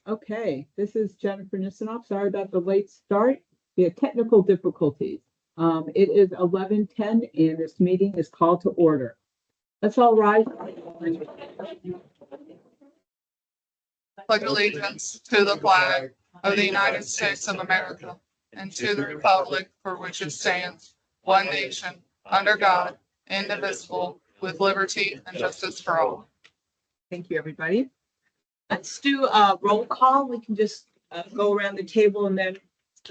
Okay, this is Jennifer Nisanoff. Sorry about the late start. We had technical difficulties. It is 11:10 and this meeting is called to order. Let's all rise. Pledge allegiance to the flag of the United States of America and to the republic for which it stands, one nation, under God, indivisible, with liberty and justice for all. Thank you, everybody. Let's do a roll call. We can just go around the table and then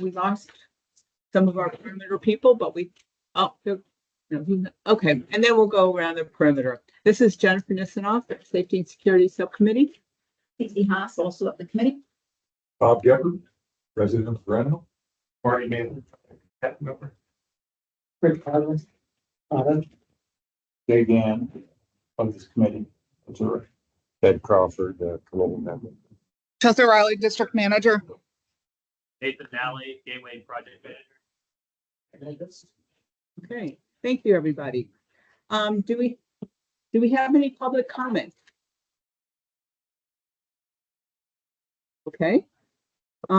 we lost some of our perimeter people, but okay. And then we'll go around the perimeter. This is Jennifer Nisanoff, Safety and Security Subcommittee. Casey Haas, also of the committee. Bob Gepper, President of Breno. Marty Mann, captain member. Rick Carlin, Dave Gann, of this committee. Observer. Ted Crawford, global member. Chelsea Riley, District Manager. Nathan Nally, Gateway Project Manager. Okay, thank you, everybody. Do we have any public comment? Okay.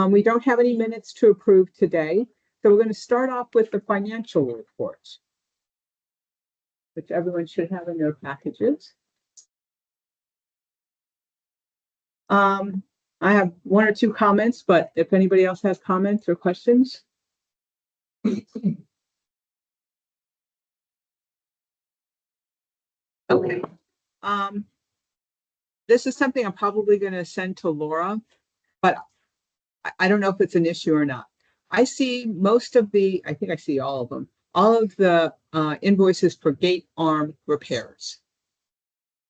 We don't have any minutes to approve today, so we're going to start off with the financial report, which everyone should have in their packages. I have one or two comments, but if anybody else has comments or questions. Okay. This is something I'm probably going to send to Laura, but I don't know if it's an issue or not. I see most of I think I see all of them, all of the invoices for gate arm repairs.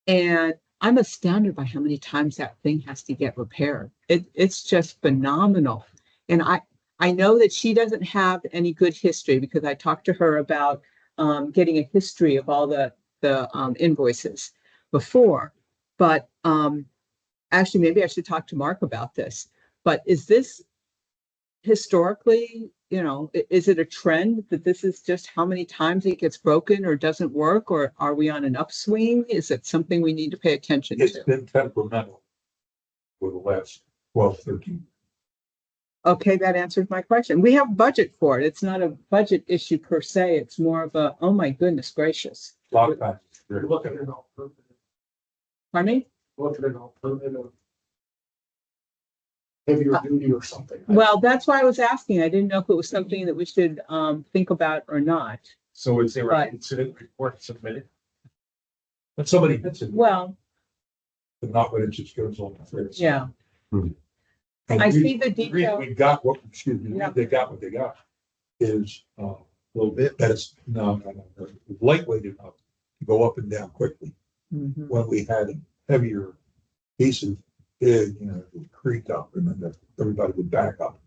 And I'm astounded by how many times that thing has to get repaired. It's just phenomenal. And I know that she doesn't have any good history because I talked to her about getting a history of all the invoices before. But actually, maybe I should talk to Mark about this. But is this historically, is it a trend that this is just how many times it gets broken or doesn't work? Or are we on an upswing? Is it something we need to pay attention to? It's been temperamental for the last 12, 13. Okay, that answers my question. We have budget for it. It's not a budget issue per se. It's more of a, oh my goodness gracious. A lot of times. Look at it all. Pardon me? Look at it all. Heavier duty or something. Well, that's why I was asking. I didn't know if it was something that we should think about or not. So is there an incident report submitted? But somebody hits it. Well, But not when it just goes on the first. yeah. And I the see the reason detail. we got what, excuse me, Yeah. they got what they got is a little bit, that is, no, lightweight enough to go up and down quickly. Mhm. When we had heavier pieces, it creaked up and then everybody would back up.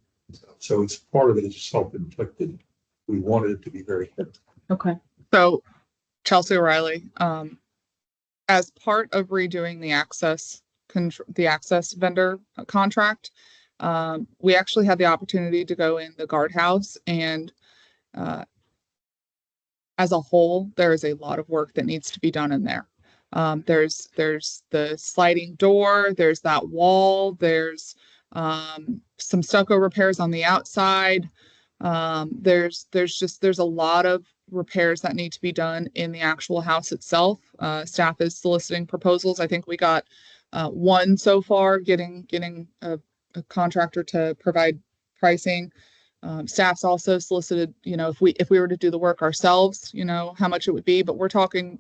So it's part of it is self-inflicted. We wanted it to be very heavy. Okay. So Chelsea Riley, as part of redoing the access vendor contract, we actually had the opportunity to go in the guardhouse and as a whole, there is a lot of work that needs to be done in there. There's the sliding door, there's that wall, there's some stucco repairs on the outside. There's a lot of repairs that need to be done in the actual house itself. Staff is soliciting proposals. I think we got one so far, getting a contractor to provide pricing. Staff's also solicited, if we were to do the work ourselves, how much it would be, but we're talking,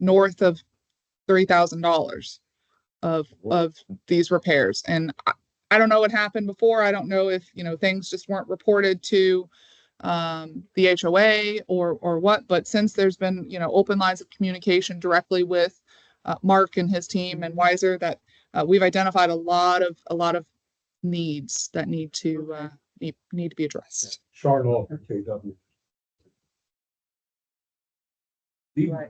north of $3,000 of these repairs. And I don't know what happened before. I don't know if, things just weren't reported to the HOA or what, but since there's been, open lines of communication directly with Mark and his team and Weiser, that we've identified a lot of needs that need to be addressed. Charlotte, KW. Right.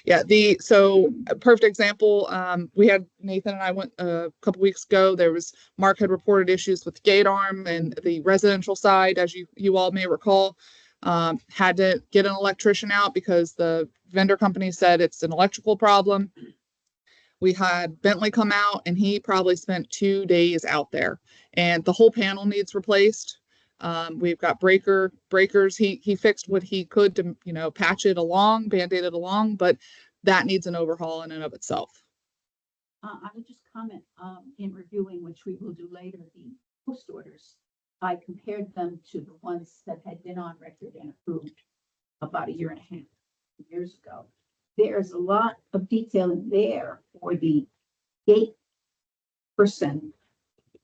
Yeah, so a perfect example, we had Nathan and I went a couple weeks ago. Mark had reported issues with the gate arm and the residential side, as you all may recall, had to get an electrician out because the vendor company said it's an electrical problem. We had Bentley come out and he probably spent 2 days out there, and the whole panel needs replaced. We've got breakers. He fixed what he could to, you know, patch it along, band-aid it along, but that needs an overhaul in and of itself. I would just comment, in reviewing, which we will do later, the post orders. I compared them to the ones that had been on record and approved about a year and a half, years ago. There's a lot of detail in there for the gate person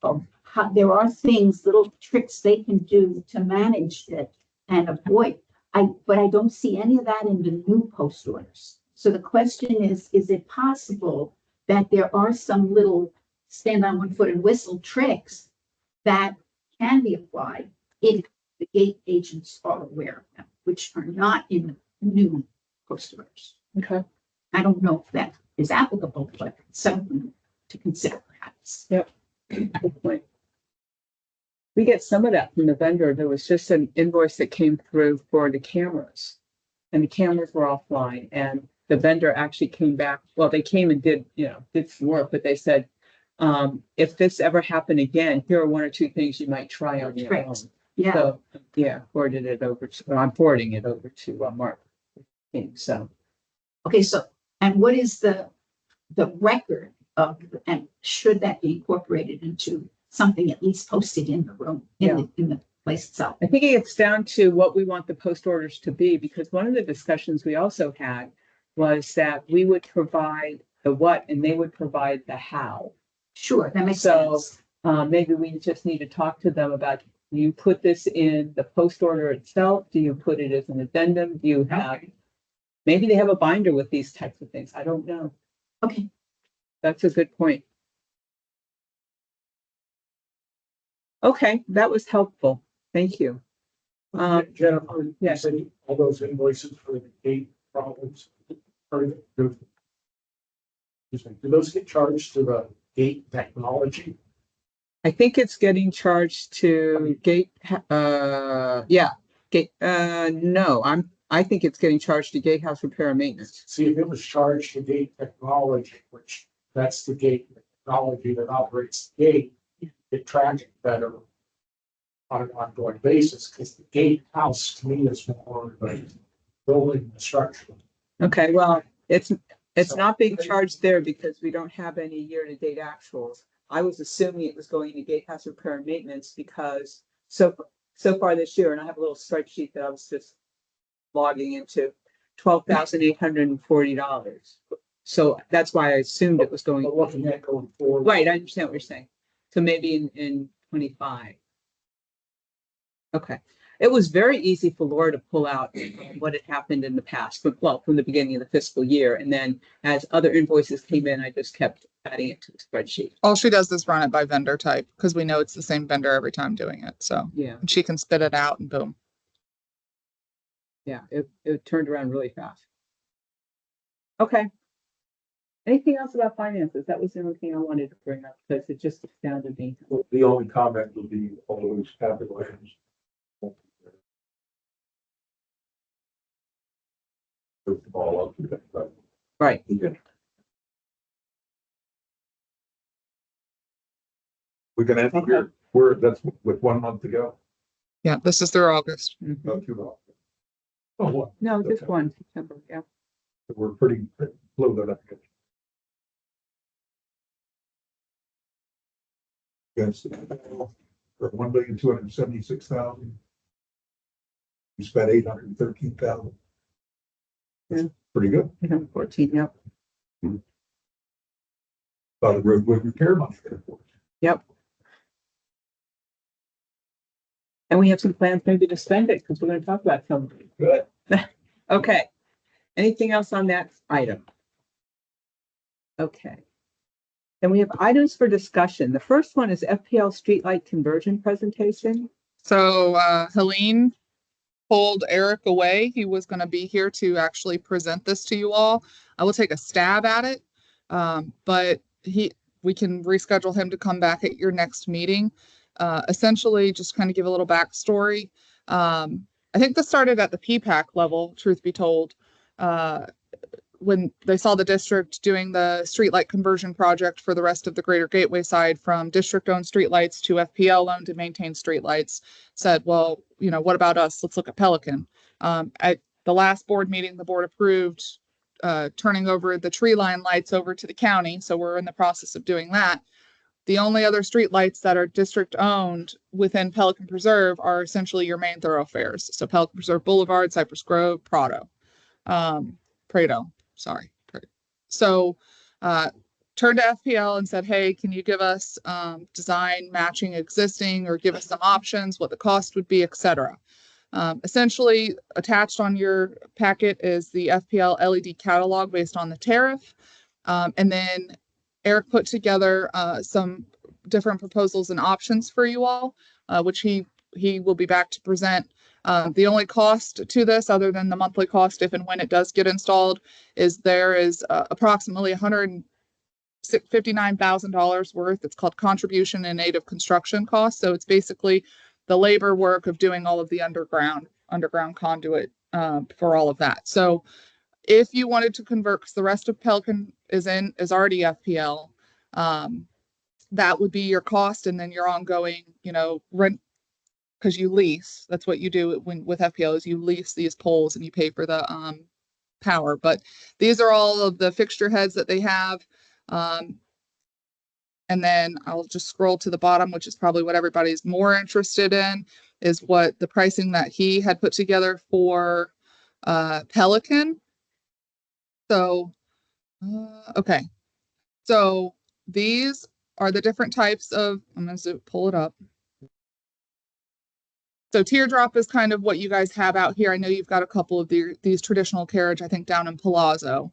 of how there are things, little tricks they can do to manage it and avoid. But I don't see any of that in the new post orders. So the question is it possible that there are some little stand on one foot and whistle tricks that can be applied if the gate agents are aware of them, which are not in the new post orders? Okay. I don't know if that is applicable, but something to consider perhaps. Good point. We get some of that from the vendor. There was just an invoice that came through for the cameras, and the cameras were offline, and the vendor actually came back. Well, they came and did some work, but they said, if this ever happened again, here are one or two things you might try on your own. Yeah. So I'm forwarding it over to Mark. So Okay, so, and what is the record of, and should that be incorporated into something at least posted in the room, in the place itself? I think it gets down to what we want the post orders to be, because one of the discussions we also had was that we would provide the what and they would provide the how. Sure, that makes So sense. maybe we just need to talk to them about, do you put this in the post order itself? Do you put it as an addendum? Do you have, maybe they have a binder with these types of things. I don't know. Okay, That's a good point. Okay, that was helpful. Thank you. Jennifer, you yes. said all those invoices for the gate problems, do those get charged to the gate technology? I think it's getting charged to gate, gate, no, I think it's getting charged to gatehouse repair and maintenance. See, if it was charged to gate technology, which that's the gate technology that operates the gate, it tracks it better on an ongoing basis, because the gatehouse to me is more of a building structure. Okay, well, it's So- not being charged there because we don't have any year-to-date actuals. I was assuming it was going to gatehouse repair and maintenance because so far this year, and I have a little spreadsheet that I was just logging into, $12,840. So that's why I assumed it was going. But looking at going forward. Right, I understand what you're saying. So maybe in 25. Okay. It was very easy for Laura to pull out what had happened in the past, from the beginning of the fiscal year. And then as other invoices came in, I just kept adding it to the spreadsheet. All she does is run it by vendor type, because we know it's the same vendor every time doing it. So Yeah, she can spit it out and boom. yeah, it turned around really fast. Okay. Anything else about finances? That was the only thing I wanted to bring up because it just astounded me. The only comment would be all those capital items. Put the ball up to that, but Right. yeah. We can end here. That's with 1 month to go. Yeah, this is through August. Mhm. No, 2 months. Oh, what? No, just Okay. one September. Yeah. We're pretty low that up. Yes, for 1,276,000. We spent 813,000. Yeah. Pretty good. 14. Yep. Thought of roadway repair money there for us. Yep. And we have some plans maybe to spend it because we're going to talk about some. Good. Okay. Anything else on that item? Okay. Then we have items for discussion. The first one is FPL streetlight conversion presentation. So Helene pulled Eric away. He was going to be here to actually present this to you all. I will take a stab at it, but we can reschedule him to come back at your next meeting. Essentially, just kind of give a little backstory. I think this started at the PPAC level, truth be told. when they saw the district doing the streetlight conversion project for the rest of the greater Gateway side from district-owned streetlights to FPL-owned and maintained streetlights, said, well, you know, what about us? Let's look at Pelican. At the last board meeting, the board approved turning over the tree line lights over to the county. So we're in the process of doing that. The only other streetlights that are district-owned within Pelican Preserve are essentially your main thoroughfares. So Pelican Preserve Boulevard, Cypress Grove, Prado, sorry. So turned to FPL and said, hey, can you give us design matching existing or give us some options, what the cost would be, etc. Essentially attached on your packet is the FPL LED catalog based on the tariff. And then Eric put together some different proposals and options for you all, which he will be back to present. The only cost to this, other than the monthly cost if and when it does get installed, is there is approximately $159,000 worth. It's called contribution and aid of construction costs. So it's basically the labor work of doing all of the underground conduit for all of that. So if you wanted to convert, because the rest of Pelican is already FPL, that would be your cost, and then your ongoing, you know, rent, because you lease. That's what you do with FPL, is you lease these poles and you pay for the power. But these are all of the fixture heads that they have. And then I'll just scroll to the bottom, which is probably what everybody's more interested in, is what the pricing that he had put together for Pelican. So, okay. So these are the different types of, I'm going to pull it up. So teardrop is kind of what you guys have out here. I know you've got a couple of these traditional carriage, I think, down in Palazzo.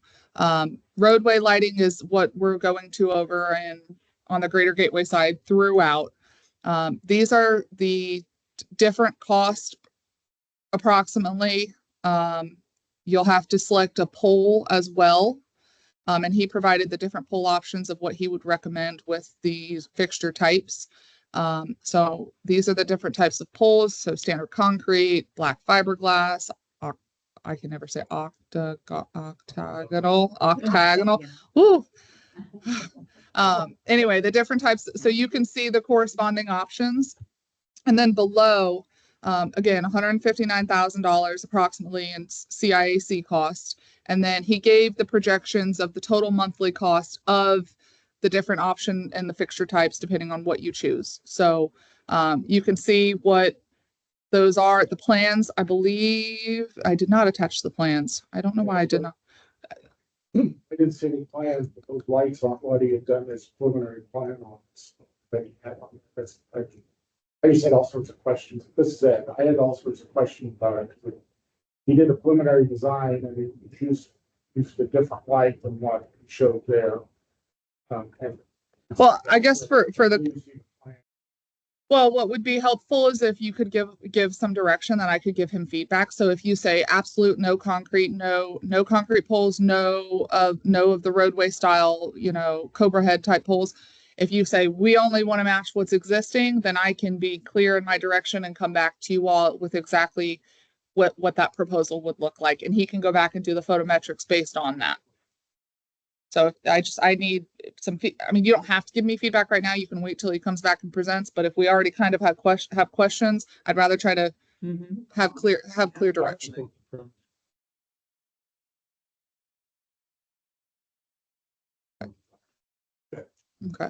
Roadway lighting is what we're going to over and on the Greater Gateway side throughout. These are the different costs approximately. You'll have to select a pole as well. And he provided the different pole options of what he would recommend with these fixture types. So these are the different types of poles. So standard concrete, black fiberglass, I can never say octagonal. Woo. Anyway, the different types. So you can see the corresponding options. And then below, again, $159,000 approximately in CIAC costs. And then he gave the projections of the total monthly cost of the different option and the fixture types, depending on what you choose. So you can see what those are. The plans, I believe, I did not attach the plans. I don't know why I did not. I didn't see any plans, but those lights aren't what he had done this preliminary plan on. That he had on this. I just had all sorts of questions. This is it. I had all sorts of questions about it. He did a preliminary design and he used a different light than what he showed there. Well, I guess for the, well, what would be helpful is if you could give some direction, that I could give him feedback. So if you say absolute no concrete, no concrete poles, no of the roadway style, you know, Cobra head type poles. If you say we only want to match what's existing, then I can be clear in my direction and come back to you all with exactly what that proposal would look like. And he can go back and do the photometrics based on that. So I need some, I mean, you don't have to give me feedback right now. You can wait till he comes back and presents. But if we already kind of have questions, I'd rather try to have clear direction. Okay.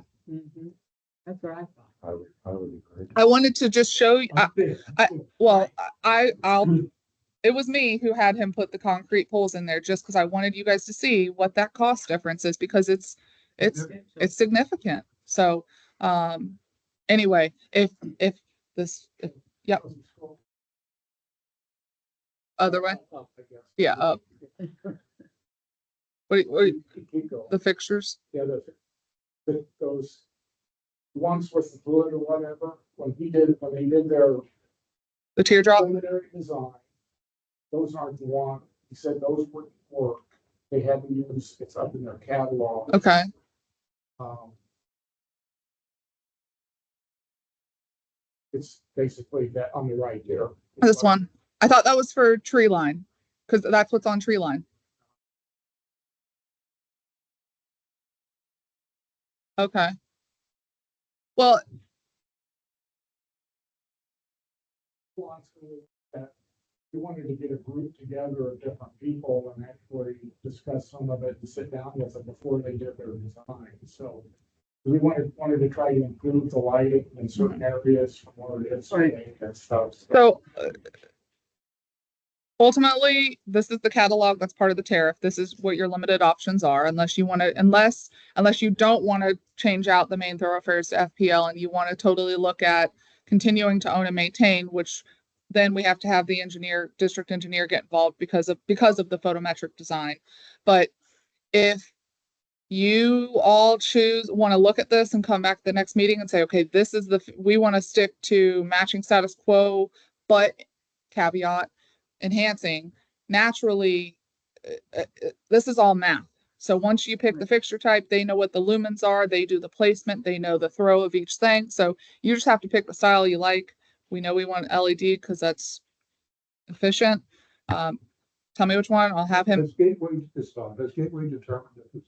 That's what I thought. I would agree. I wanted to just show you, it was me who had him put the concrete poles in there, just because I wanted you guys to see what that cost difference is, because it's significant. So, anyway, yep. Other way. Yeah. Up. What the fixtures? Yeah, those ones with the wood or whatever, when they did their The teardrop. preliminary design, those aren't the one. He said those wouldn't work. They had to use, it's up in their catalog. Okay. It's basically that on the right there. This one. I thought that was for tree line, because that's what's on tree line. Okay. Well, We wanted to get a group together of different people and actually discuss some of it and sit down with them before they did their design. So we wanted to try to improve the lighting in certain areas from where it is today and stuff. so ultimately, this is the catalog that's part of the tariff. This is what your limited options are, unless you want to, unless you don't want to change out the main thoroughfares to FPL and you want to totally look at continuing to own and maintain, which then we have to have the district engineer get involved because of the photometric design. But if you all want to look at this and come back to the next meeting and say, okay, we want to stick to matching status quo, but caveat, enhancing, naturally, this is all math. So once you pick the fixture type, they know what the lumens are, they do the placement, they know the throw of each thing. So you just have to pick the style you like. We know we want LED because that's efficient. Tell me which one, I'll have him. Has Gateway determined if it's?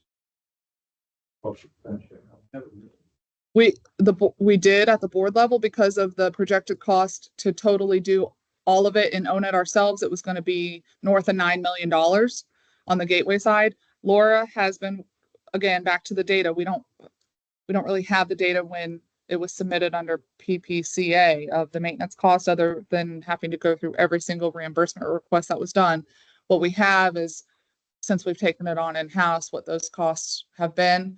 We did at the board level because of the projected cost to totally do all of it and own it ourselves. It was going to be north of $9 million on the Gateway side. Laura has been, again, back to the data. We don't really have the data when it was submitted under PPCA of the maintenance cost, other than having to go through every single reimbursement request that was done. What we have is, since we've taken it on in-house, what those costs have been.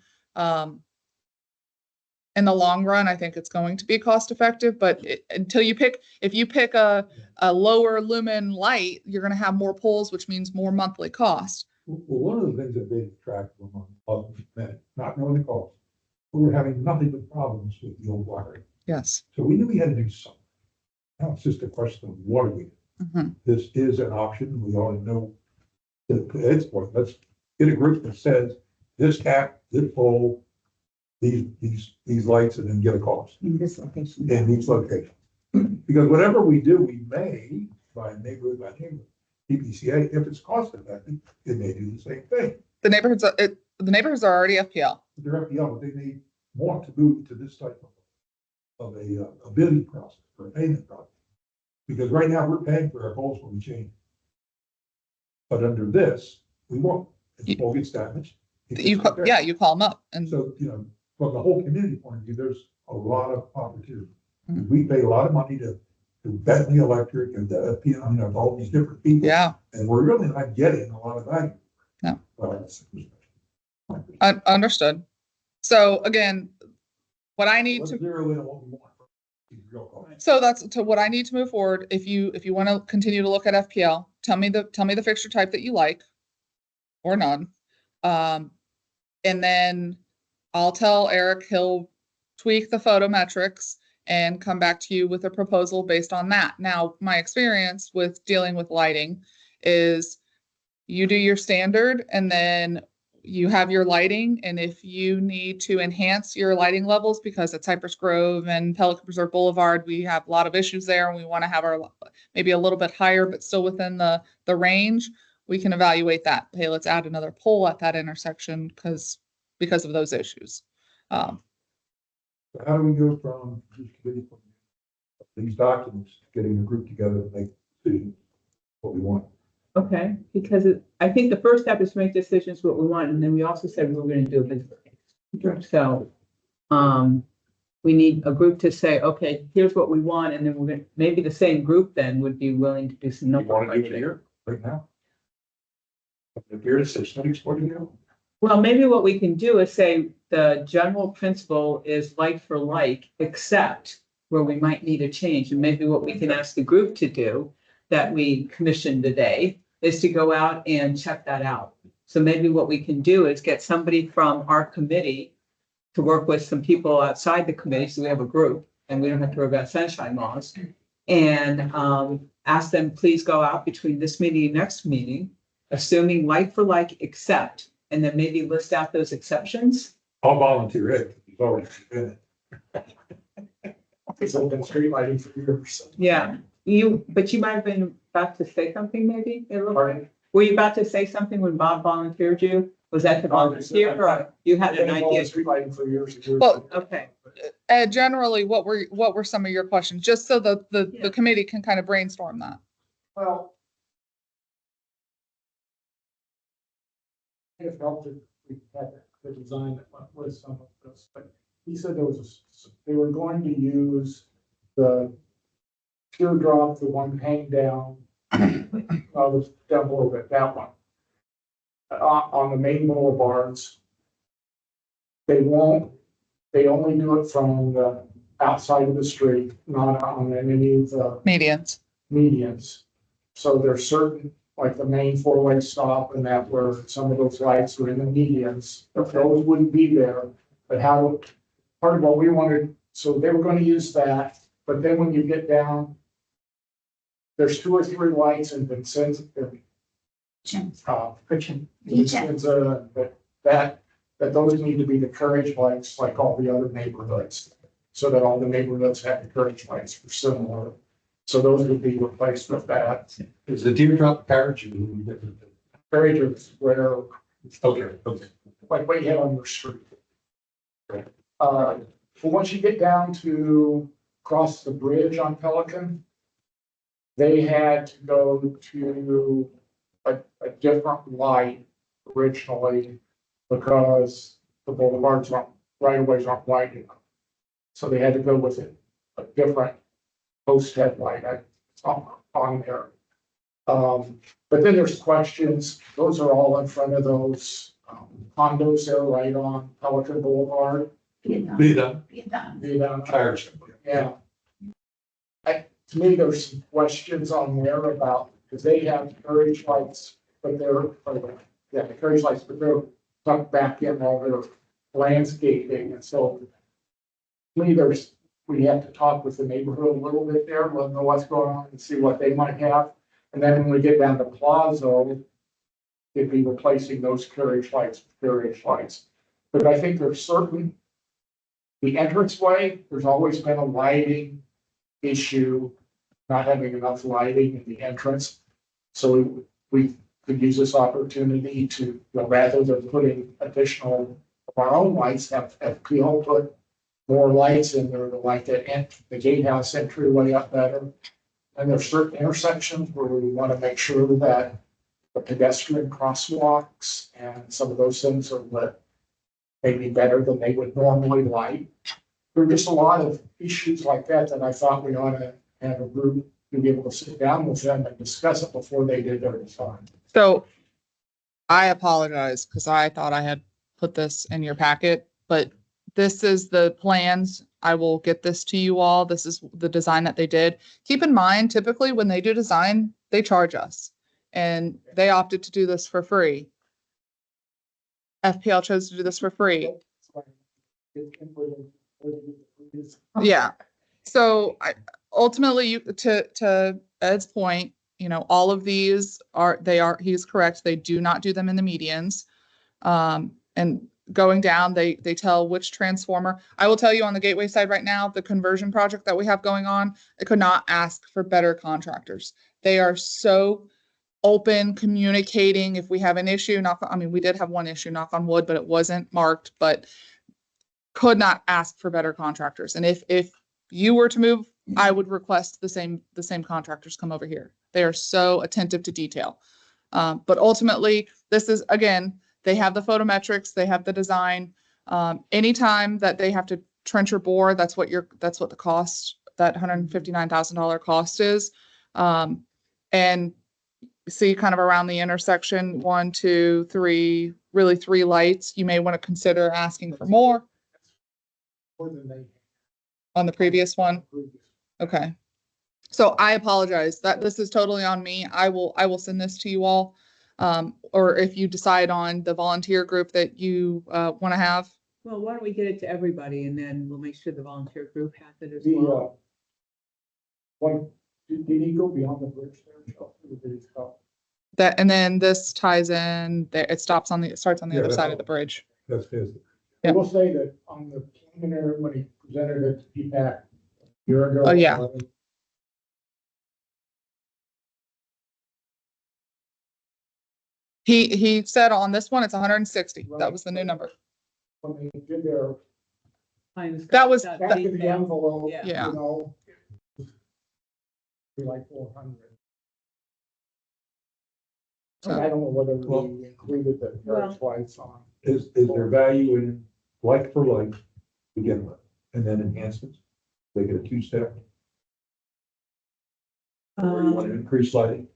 In the long run, I think it's going to be cost effective, but if you pick a lower lumen light, you're going to have more poles, which means more monthly cost. Well, one of the things that they tracked from not knowing the cost, we were having nothing but problems with the old wiring. Yes. So we knew we had to do something. Now it's just a question of what do we do? Mm-hmm. This is an option. We already know that it's point. Let's get a group that says this cap, this pole, these lights, and then get a cost In this location. in each location. Because whatever we do, we may, by neighborhood by neighborhood, PPCA, if it's cost effective, it may do the same thing. The neighborhoods are already FPL. They're FPL, but they may want to move to this type of a bidding process or a payment process. Because right now we're paying for our poles when we change. But under this, we won't. If the pole gets damaged. You call them up and So, from the whole community point of view, there's a lot of opportunity. Mhm. We pay a lot of money to Bentley Electric and all these different people. yeah, And we're really not getting a lot of value. No. Well, understood. So again, what I need let's to zero in on what we want. Real quick. So that's to what I need to move forward. If you want to continue to look at FPL, tell me the fixture type that you like, or none. And then I'll tell Eric he'll tweak the photometrics and come back to you with a proposal based on that. Now, my experience with dealing with lighting is you do your standard and then you have your lighting, and if you need to enhance your lighting levels because at Cypress Grove and Pelican Preserve Boulevard, we have a lot of issues there and we want to have our maybe a little bit higher, but still within the range, we can evaluate that. Hey, let's add another pole at that intersection because of those issues. So how do we go from these documents, getting a group together to make decisions, what we want? Okay, because I think the first step is to make decisions what we want, and then we also said we were gonna do a business case. So, we need a group to say, okay, here's what we want, and then we're gonna, maybe the same group then would be willing to do some You number. want to do it here, right now? If you're a system exporting now? Well, maybe what we can do is say the general principle is like for like, except where we might need a change. And maybe what we can ask the group to do that we commissioned today is to go out and check that out. So maybe what we can do is get somebody from our committee to work with some people outside the committee. So we have a group and we don't have to worry about sunshine laws. And ask them, please go out between this meeting and next meeting, assuming like for like, except, and then maybe list out those exceptions. I'll volunteer it. He's already been it. It's been street lighting for years. Yeah, but you might have been about to say something maybe. It looked Pardon? like. Were you about to say something when Bob volunteered you? Was that the volunteer or you had an idea? Street lighting for years and years. Well, Okay. Generally, what were some of your questions? Just so the Yeah. committee can kind of brainstorm that. Well, it helped if we had the design that went with some of this, but he said they were going to use the teardrop, the one hang down, the down below bit, that one. On the main boulevards. They only do it from the outside of the street, not on any of the Medians. medians. So there's certain, like the main four-way stop and that where some of those lights are in the medians, if those wouldn't be there. But part of what we wanted, so they were gonna use that, but then when you get down, there's 2 or 3 lights in Vincenzo, that those need to be the courage lights like all the other neighborhoods. So that all the neighborhoods have the courage lights for similar. So those would be replaced with that. Is the teardrop carriage a little different? Courage is where, Okay, okay. like what you have on your street. But once you get down to cross the bridge on Pelican, they had to go to a different light originally because the boulevards right-of-ways aren't wide enough. So they had to go with a different post headlight on there. But then there's questions, those are all in front of those condos there right on Pelican Boulevard. Vida, carriage. Yeah. To me, there's some questions on there about, because they have carriage lights, but the carriage lights, but they're tucked back in all their landscaping, and so to me, we have to talk with the neighborhood a little bit there, let them know what's going on and see what they might have. And then when we get down to Plaza, it'd be replacing those carriage lights with carriage lights. But I think there's the entranceway, there's always been a lighting issue, not having enough lighting in the entrance. So we could use this opportunity to, rather than putting additional of our own lights, have PL put more lights in there to light the gatehouse entryway up better. And there's certain intersections where we want to make sure that the pedestrian crosswalks and some of those things are lit maybe better than they would normally light. There are just a lot of issues like that I thought we ought to have a group to be able to sit down with them and discuss it before they did their design. So I apologize because I thought I had put this in your packet, but this is the plans. I will get this to you all. This is the design that they did. Keep in mind, typically when they do design, they charge us, and they opted to do this for free. FPL chose to do this for free. Yeah. So ultimately, to Ed's point, all of these he's correct. They do not do them in the medians. And going down, they tell which transformer. I will tell you on the Gateway side right now, the conversion project that we have going on, I could not ask for better contractors. They are so open, communicating. If we have an issue, we did have one issue, knock on wood, but it wasn't marked, but could not ask for better contractors. And if you were to move, I would request the same contractors come over here. They are so attentive to detail. But ultimately, this is, again, they have the photometrics, they have the design. Anytime that they have to trench or bore, that's what the cost, that $159,000 cost is. And see kind of around the intersection, 1, 2, 3, really 3 lights. You may want to consider asking for more Than they on the previous one. Okay. So I apologize that this is totally on me. I will send this to you all. Or if you decide on the volunteer group that you want to have. Well, why don't we get it to everybody and then we'll make sure the volunteer group has it as The, well. did he go beyond the bridge there, Chelsea, or did he stop? And then this ties in there. It starts on the Yeah, other that's side all. of the bridge. That's his. I will say that on the preliminary, when he presented it to PPAC a year ago. Oh, yeah. He said on this one, it's 160. That was the new number. When they did their That was- back of the envelope, Yeah. Yeah. you know. Be like 400. So- I don't know whether Well- we included the carriage lights on. Is there value in like for like to begin with, and then enhancements? Make it a two-step, or you want to increase lighting?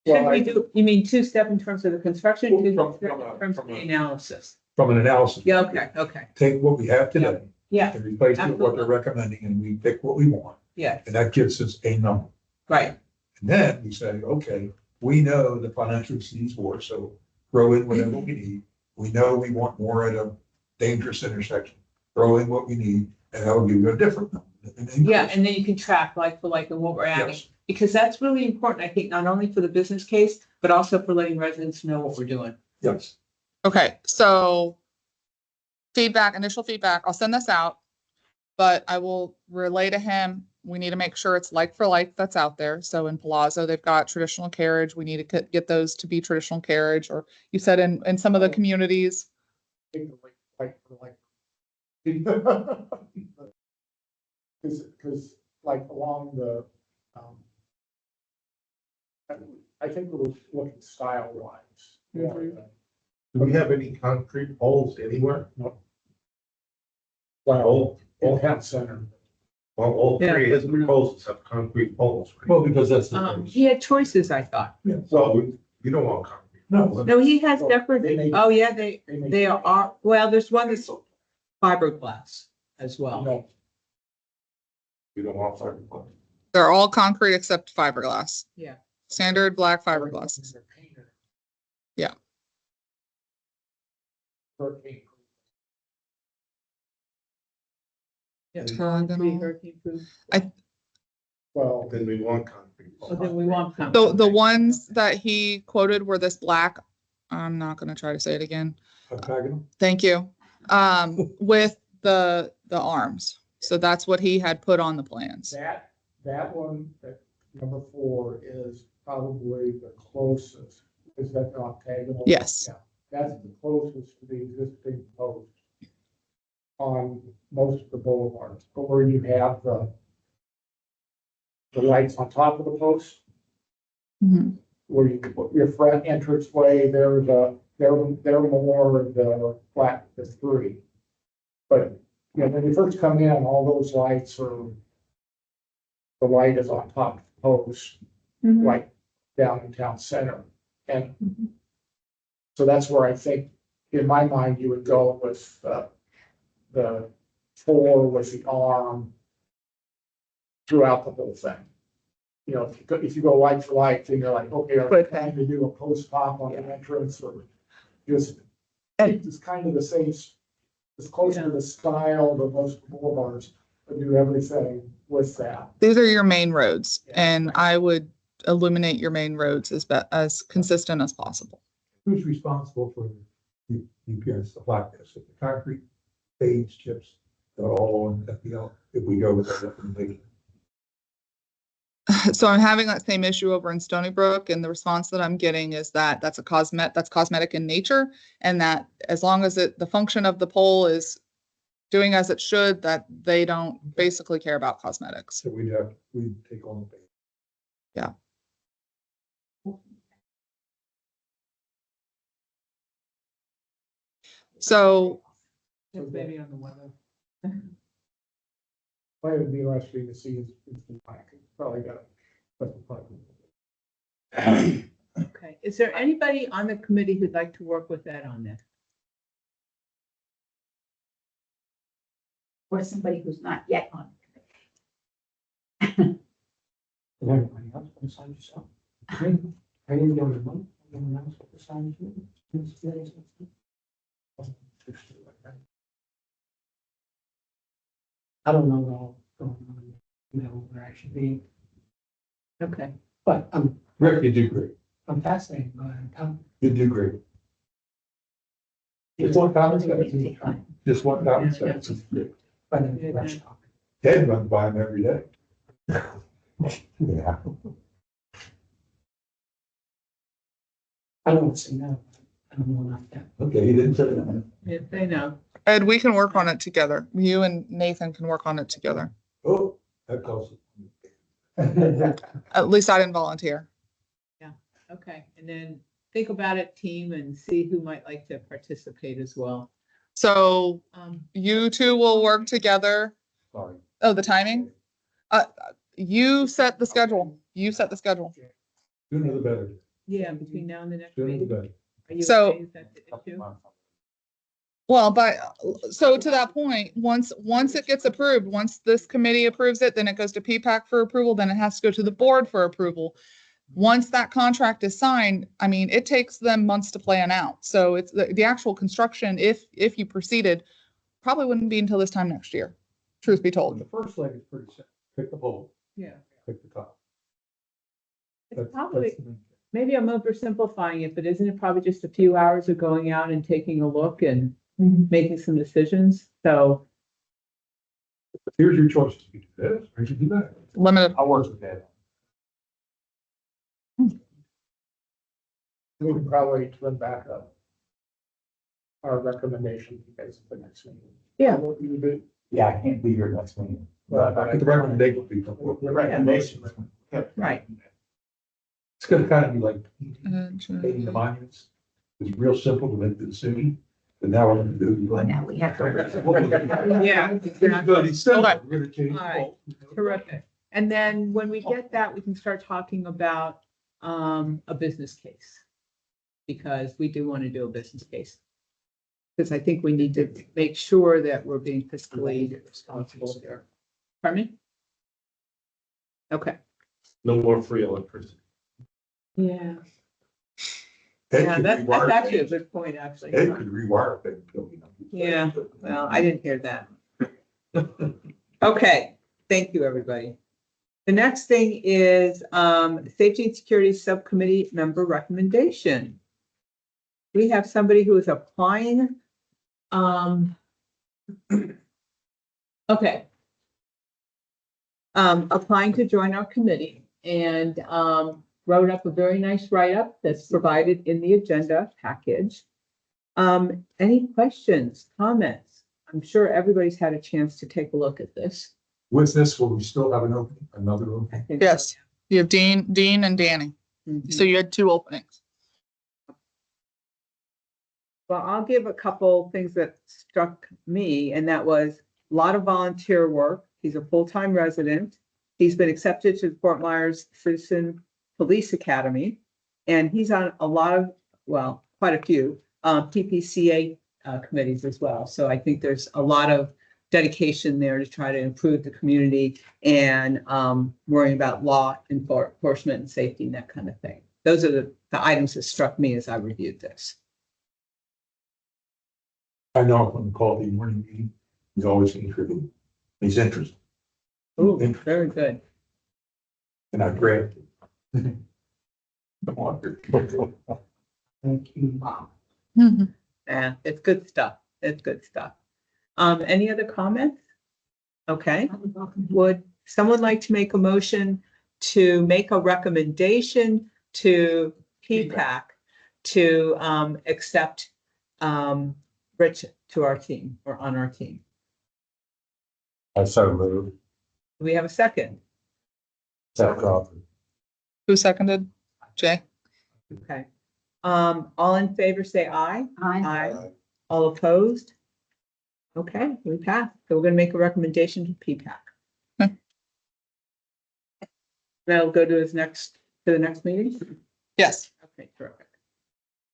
Should we do, you mean two-step in terms of the construction, Well, two-step from in terms of the analysis? From an analysis. Yeah, okay, Take what we have today yeah, and replace it with what they're Absolutely. recommending, and we pick what we want, yeah, and that gives us a number. right, And then we say, okay, we know the financial needs more, so throw in whatever we need. We know we want more at a dangerous intersection, throw in what we need, and that'll give you a different number. an increase. yeah, and then you can track like for like and what we're adding. Yes. Because that's really important, I think, not only for the business case, but also for letting residents know what we're doing. Yes, Okay, so initial feedback, I'll send this out, but I will relay to him, we need to make sure it's like for like that's out there. So in Palazzo, they've got traditional carriage. We need to get those to be traditional carriage, or you said in some of the communities. Because like along the, I think it was looking style wise. Mhm. Do we have any concrete poles anywhere? Well, in town center. Well, all Yeah. three of his proposals have concrete poles, right? well, because that's the. He had choices, I thought. So you don't want concrete. No. poles. No, he has Well, different, they may- oh yeah, they may- are, well, there's one that's fiberglass as well. No, You don't want fiberglass. They're all concrete except fiberglass. Yeah. Standard black fiberglass. they're painted. Yeah. Hurricane. Yeah, Octagonal. concrete, hurricane proof. Well, Then we want concrete So poles. then we want. The ones that he quoted were this black, I'm not gonna try to say it again. Octagonal? Thank you. With the arms. So that's what he had put on the plans. that one, that number 4 is probably the closest. Is that the octagonal? Yes. Yeah, that's the closest to the existing post on most of the boulevards, but where you have the lights on top of the post, Mhm. where you could put your front entrance way, they're more the flat, the 3. But, you know, when you first come in, all those lights are, the light is on top of the post, Mhm. like down in town center. And so that's where I think, in my mind, you would go with, the 4 with the arm throughout the whole thing. You know, if you go light for light, then you're like, okay, are we But- trying to do a post pop on the entrance or just, And- it's kind of the same, as close to the style of most boulevards, but do everything with that. These are your main roads, Yeah. and I would illuminate your main roads as consistent as possible. Who's responsible for the appearance of blackness? If the concrete fades, chips, they're all on FPL, if we go with that recommendation. So I'm having that same issue over in Stony Brook, and the response that I'm getting is that that's cosmetic in nature, and that as long as the function of the pole is doing as it should, that they don't basically care about cosmetics. So we'd take on the bait. So It's maybe on the weather. What would be interesting to see is the black, probably got. Okay, is there anybody on the committee who'd like to work with Ed on this? Or somebody who's not yet on. Everybody else besides yourself? Are you the only one? Anyone else besides you? I don't know all going on, where I should be, Okay, but Rick, you do great. I'm fascinated by it. You do great. Just one comment. Just one comment. Ted runs by him every day. Yeah. I don't say no. I don't know about that. Okay, he didn't say that. If they know. Ed, we can work on it together. You and Nathan can work on it together. Oh, that costs. At least I didn't volunteer. Okay, and then think about it, team, and see who might like to participate as well. So Um, you two will work together. Sorry. Oh, the timing? You set the schedule. You set the schedule. Sooner the better. yeah, between now and the next Sooner the meeting. better. Are you So- okay? Is that the issue? Well, so to that point, once it gets approved, once this committee approves it, then it goes to P-PAC for approval, then it has to go to the board for approval. Once that contract is signed, I mean, it takes them months to plan out. So it's the actual construction, if you proceeded, probably wouldn't be until this time next year, truth be Well, told. the first leg is pretty simple. Pick the pole, Yeah. pick the top. It's probably, maybe I'm oversimplifying it, but isn't it probably just a few hours of going out and taking a look and making some decisions? So, Here's your choices. You do this, or you do that. Limited. I'll work with that. We would probably twin back up our recommendation to you guys at the next meeting. yeah, What you do? Yeah, I can't be here next meeting. But the recommendation would be. The recommendation. right. It's gonna kind of be like painting the monuments. It's real simple to make the decision, but now we're gonna do. Now we have Yeah, It's gonna be simple. Okay. We're gonna change. All right. Terrific. And then when we get that, we can start talking about a business case. Because we do want to do a business case. Because I think we need to make sure that we're being fiscally responsible here. Pardon me? Okay. No more free electricity. Yeah. Ed Yeah, could that's rewire actually a things. good point, actually. Ed could rewire things. you know. Yeah, well, I didn't hear that. Okay, thank you, everybody. The next thing is Safety and Security Subcommittee member recommendation. We have somebody who is applying. Okay. Applying to join our committee and wrote up a very nice write-up that's provided in the agenda package. Any questions, comments? I'm sure everybody's had a chance to take a look at this. With this, will we still have an opening, another I opening? think so, Yes. You have Dean and Danny. yeah. Mhm. So you had 2 openings. Well, I'll give a couple things that struck me, and that was a lot of volunteer work. He's a full-time resident. He's been accepted to the Fort Myers Citizen Police Academy, and he's on a lot of, well, quite a few PPCA committees as well. So I think there's a lot of dedication there to try to improve the community and worrying about law enforcement and safety and that kind of thing. Those are the items that struck me as I reviewed this. I know when we call the morning meeting, he's always contributing. He's interested, Oh, very good. and I grant. Thank you. Yeah, it's good stuff. It's good stuff. Any other comments? Okay, would someone like to make a motion to make a recommendation to P-PAC to accept Rich to our team or on our team? I so moved. Do we have a second? Seth Crawford. Who seconded? Jay? Okay. All in favor, say aye. I, All opposed? Okay, we passed. So we're gonna make a recommendation to P-PAC. Okay. That'll go to the next meeting? Yes. Okay, terrific.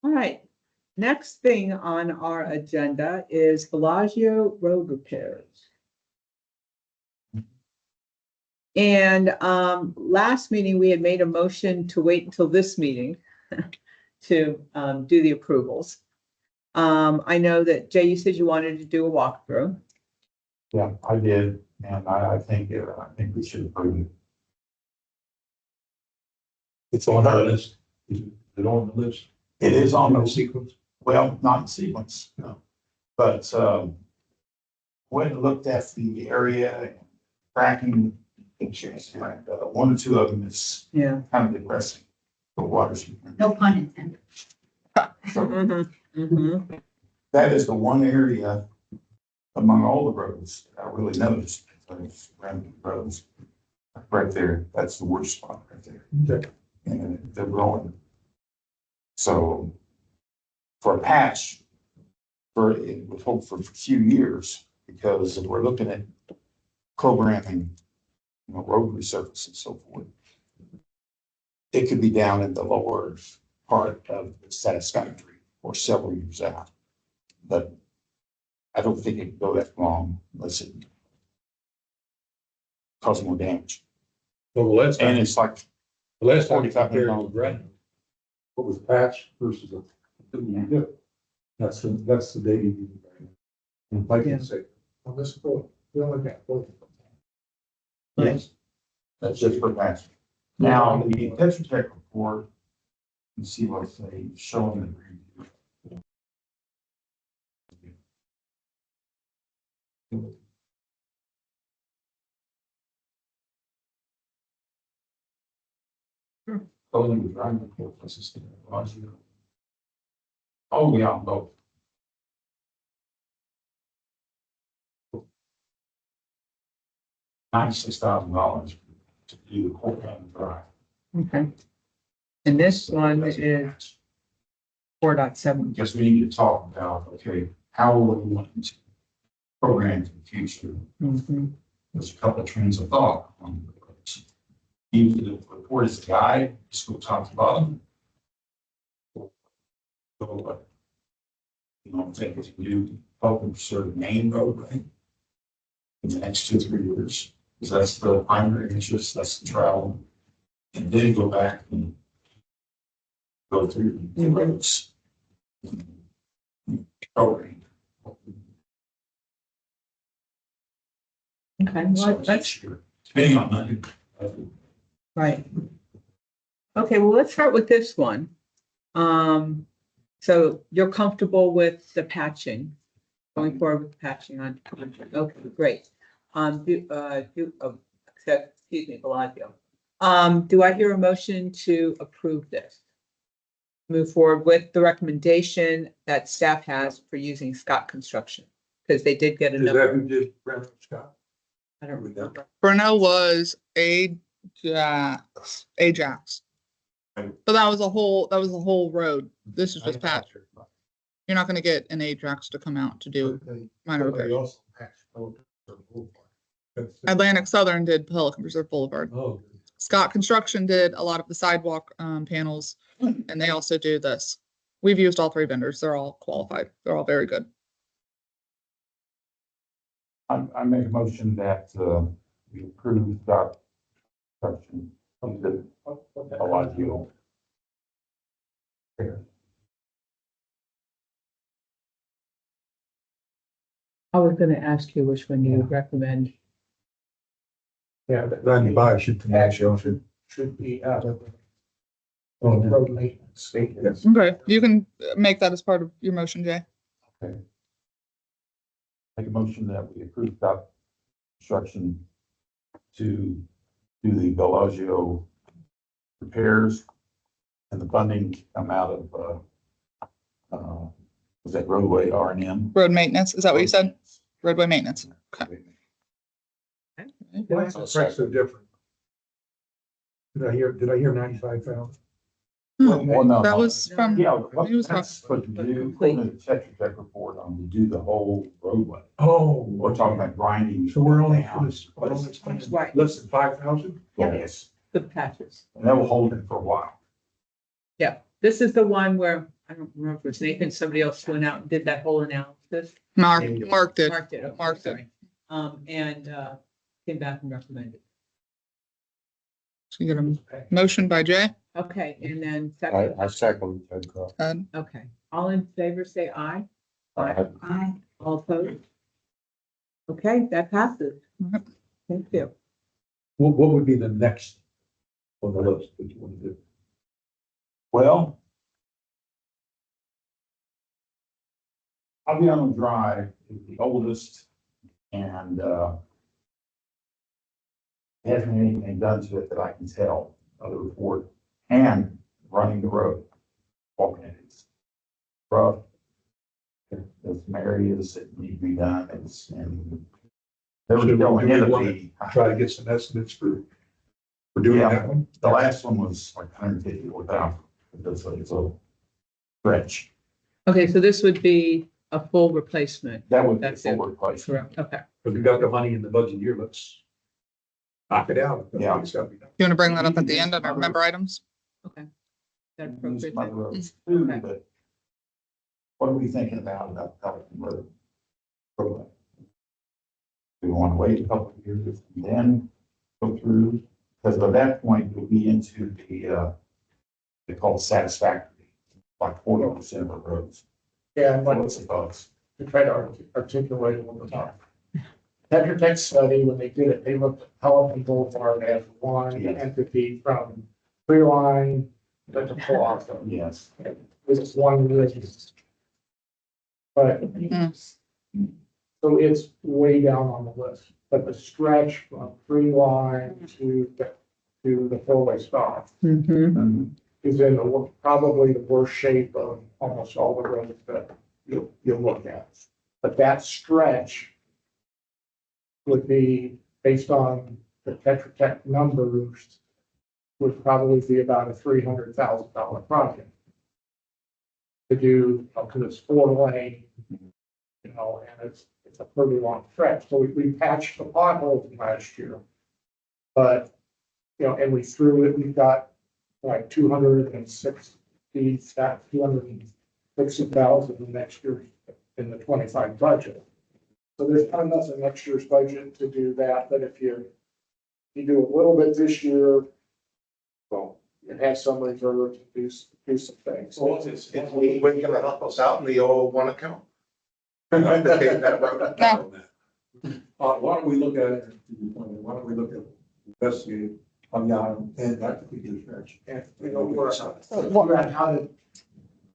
All right, next thing on our agenda is Bellagio road repairs. And last meeting, we had made a motion to wait until this meeting to do the approvals. I know that Jay, you said you wanted to do a walkthrough. Yeah, I did, and I think we should approve it. It's on our list. Is it on the list? It is on the sequence. Well, not in sequence, no. But when I looked at the area, tracking pictures, and 1 or 2 of them is Yeah. kind of depressing. The water's. no pun intended. So Mhm, mhm. that is the one area among all the roads I really noticed, those random roads. Right there, that's the worst spot right there. Okay. And they're growing. So for a patch, it would hope for a few years, because if we're looking at programming, road resurface and so forth, it could be down in the lower part of the satisfactory or several years out. But I don't think it can go that long unless it causes more damage. Well, the last And time, it's like, the last time we 45 compared minutes. with Brandon, what was patch versus a, yeah, that's the data you need. And like Yeah. you say, on this point, we only got both of them. yes, that's just for patch. Now, the Tetra Tech report, you see what they showing the review. Oh, you driving the port system. Oh, yeah, both. $96,000 to do the court and drive. Okay. And this one is 4.7. Guess we need to talk about, okay, how will we want to program in the future? Mhm. There's a couple of trains of thought on the roads. Either the report is a guide, just go top to bottom. Or go, I think if you do help sort of main roadway in the next 2 or 3 years, because that's the primary interest, that's the travel. And then go back and go through the roads. Covering. Okay, well, that's Depending on money. right. Okay, well, let's start with this one. So you're comfortable with the patching, going forward with patching on, okay, great. Excuse me, Bellagio. Do I hear a motion to approve this? Move forward with the recommendation that staff has for using Scott Construction, because they did get a Is that number. who did Brandon Scott? I don't remember. Bruno was Ajax. So that was a whole road. This is just patch. You're not gonna get an Ajax to come out to do minor repairs. Atlantic Southern did Pelican Reserve Boulevard. Oh, Scott Construction did a lot of the sidewalk panels, and they also do this. We've used all 3 vendors. They're all qualified. They're all very good. I make a motion that we approve that construction of the Bellagio. I was gonna ask you which one you would recommend. yeah, that 95 should come out, Should be out of Oh, the road maintenance. yes. Okay, you can make that as part of your motion, Jay. Make a motion that we approve that construction to do the Bellagio repairs and the funding come out of, was that roadway R&M? Road maintenance, is that what you said? Roadway maintenance. Okay. Why is the price so different? Did I hear 95,000? Well, no, That no. was from, Yeah, He was that's what to do, put in the Tetra Tech report on to do the whole roadway. Oh. We're talking about grinding. So we're only, down. Right. less than 5,000? Yes, The patches. and that will hold it for a while. Yeah, this is the one where, I don't remember if it was Nathan, somebody else went out and did that whole analysis. Mark did. Mark did. Okay, Mark did. sorry. And came back and recommended. So you get a motion by Jay. Okay, and then second, second. Ed. okay, all in favor, say aye. Aye. All opposed? Okay, that passes. Yep. Thank you. What would be the next on the list that you want to do? Well, I'll be on the drive, it's the oldest, and hasn't anything done to it that I can tell of the report, and running the road, walking it. rough. There's some areas that need to be done, and there was So going do we in to want be, Try to get some estimates for doing Yeah. that one. the last one was like 154,000. It's a stretch. Okay, so this would be a full replacement. That would be That's full it. replacement. Correct. Okay. But we got the money in the budget year, let's knock it out. Yeah. It's gotta be done. You want to bring that up at the end under member items? Okay. That Use some other appropriate. roads too, Okay. but what are we thinking about Pelican Road? Do we want to wait a couple of years and then go through? Because by that point, we'll be into the, they call it satisfactory, like 40% of our roads. Yeah, and What's the thoughts? to try to articulate it one more time. Tetra Tech study, when they did it, they looked at Pelican Boulevard as one Yes. entity from Clear Line to Palazzo. Yes. This is one list. But, so it's way down on the list, but the stretch from Tree Line to the four-way stop Mm-hmm. is in probably the worst shape of almost all the roads that you'll look at. But that stretch would be, based on the Tetra Tech numbers, would probably be about a $300,000 project. To do, because it's 4-lane, you know, and it's a pretty long stretch. So we patched the potholes last year. But, you know, and we threw it, we've got like 260,000 next year in the 25 budget. So there's not enough in next year's budget to do that, but if you do a little bit this year, well, you have some reserve to do some things. Well, it's we gonna help us out in the old one account. I'm to take that road. No. Why don't we look at it, why don't we look at investigate on the island and that could be the stretch. And, you know, we're figure out how to,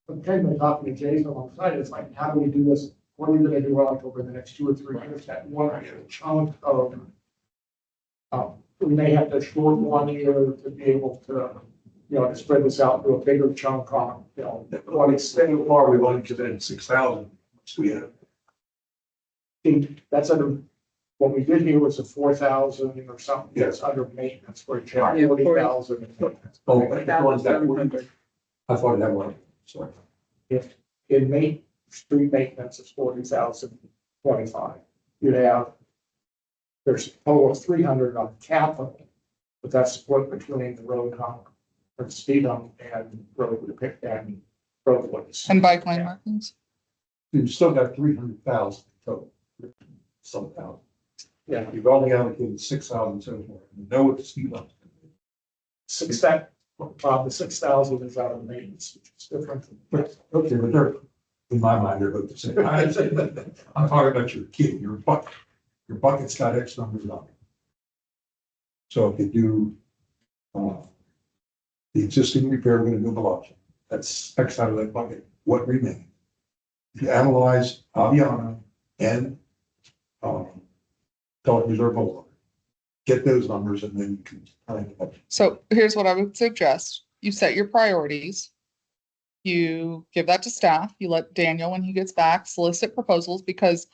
I'm kind of talking to Jason alongside, it's like, how do we do this? What are we gonna do like over the next 2 or 3 years? That one chunk of, we may have to short one year to be able to, you know, to spread this out to a bigger chunk on, you know. Well, so far, we've only committed 6,000, so we have. That's under, what we did here was a 4,000 or something, that's under maintenance for a check, Yeah, 40,000. Oh, that one's that one. I thought it had one, sorry. If in street maintenance is 40,025, you'd have, there's a total of 300 on capital, but that's split between the road hump, or speed hump and road repair and roadways. And bike lane markings? You've still got 300,000 total. Some thousand. Yeah, You've only allocated 6,000 so far. You know what the speed limit is. the 6,000 is out of maintenance, which is different. But, okay, but they're, in my mind, they're both the same. I'm talking about your kid, your bucket. Your bucket's got X numbers on it. So if you do, the existing repair, we're gonna do Veloci. That's X out of that bucket. What remains? If you analyze Aviana and, Pelican Reserve Boulevard, get those numbers and then you can kind of. So here's what I would suggest. You set your priorities. You give that to staff. You let Daniel, when he gets back, solicit proposals, because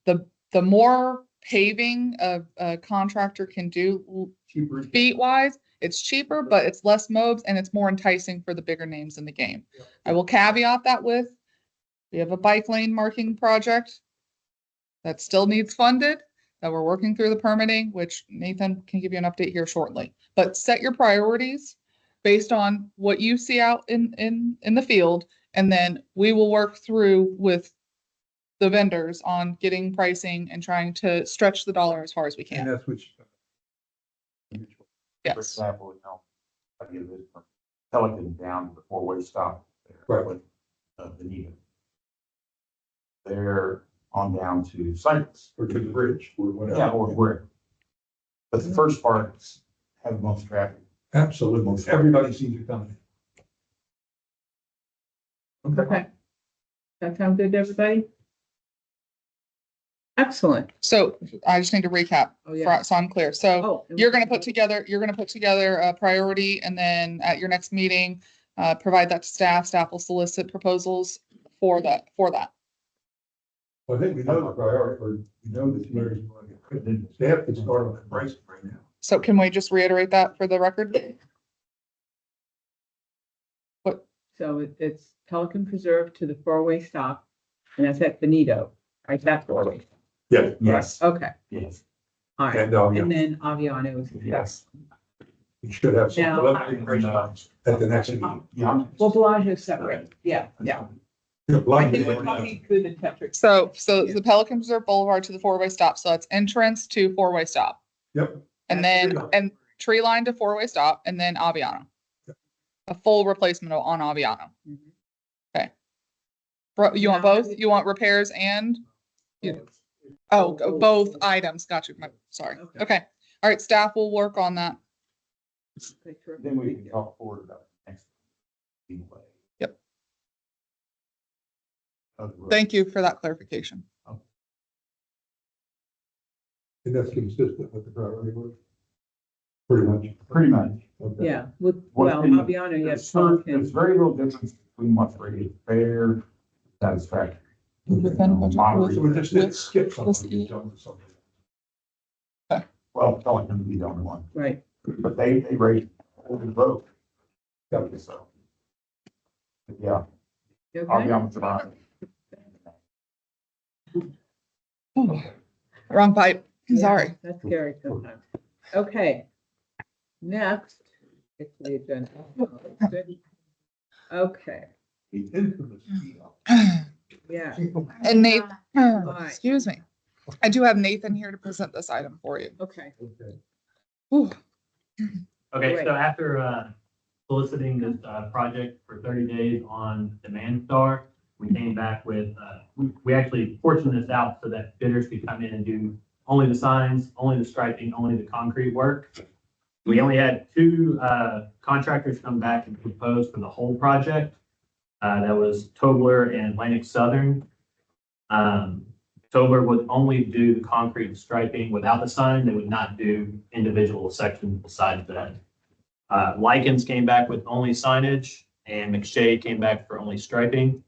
the more paving a contractor can do Cheaper. feet wise, it's cheaper, but it's less mobs and it's more enticing for the bigger names in the game. Yeah. I will caveat that with, we have a bike lane marking project that still needs funded, that we're working through the permitting, which Nathan can give you an update here shortly. But set your priorities based on what you see out in the field, and then we will work through with the vendors on getting pricing and trying to stretch the dollar as far as we And can. that's which. For Yes. example, you know, I give this from Pelican down to the four-way stop there. Right. With, Benita. They're on down to Cypress. Or to the bridge, or whatever. Yeah, or where. But the first parts have the most traffic. Absolutely. Everybody sees it coming. Okay. That sound good to everybody? Excellent. So I just need to recap, Oh, yeah. so I'm clear. So Oh. you're gonna put together a priority, and then at your next meeting, provide that to staff. Staff will solicit proposals for that. I think we know the priority, or we know the two areas we want to get put in. Staff can start on that pricing right now. So can we just reiterate that for the record? So it's Pelican Preserve to the four-way stop, and that's at Benito, right? That four-way. Yeah. Yes, Okay, yes, all right. And, And then Aviano is. yes. we should have some Now- preliminary at the next meeting. Yeah. Well, Bellagio is separate. Yeah. Yeah, I Blythe think is we're already done. talking through the Tetrick. So the Pelican Preserve Boulevard to the four-way stop. So that's entrance to four-way stop. Yep. And And then, tree line. and tree line to four-way stop, and then Aviano. Yep. A full replacement on Aviano. Mhm. You want Now- both? You want repairs and, Oh, both items. Got you. Sorry. Okay. Okay. All right, staff will work on that. Okay, terrific. Then we can talk forward about the next. Anyway. Yep. Other road. Thank you for that clarification. And that's consistent with the priority list. Pretty much. Pretty much. Okay. Yeah, with, What well, can- Aviano, yes, There's very little difference between what's rated fair, satisfactory. Within budget. So we just didn't skip something. Let's we jumped to something. Well, telling them to be the only one, right. but they rate the vote. Yeah. So. But yeah, You I'll be okay? on the line. Wrong pipe. Yeah, Sorry. That's scary sometimes. Okay. Next, it's the agenda. Okay, The infamous deal. yeah, And Nathan, Right. excuse me. I do have Nathan here to present this item for you. okay. Okay. Ooh. Okay, Right. so after soliciting this project for 30 days on Demand Star, we came back with, we actually portioned this out so that bidders could come in and do only the signs, only the striping, only the concrete work. We only had two contractors come back and propose for the whole project. That was Tobler and Atlantic Southern. Tobler would only do the concrete and striping without the sign. They would not do individual sections besides that. Likens came back with only signage, and McShay came back for only striping.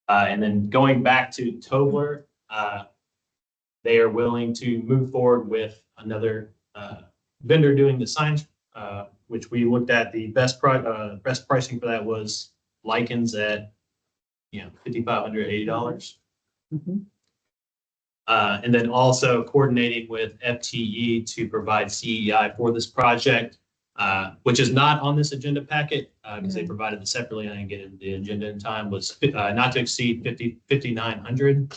And then going back to Tobler, they are willing to move forward with another vendor doing the signs, which we looked at. The best pricing for that was Likens at $5,580. Mhm. And then also coordinating with FTE to provide CEI for this project, which is not on this agenda packet because they provided it separately. I didn't get into the agenda in time. Was not to exceed 5,900,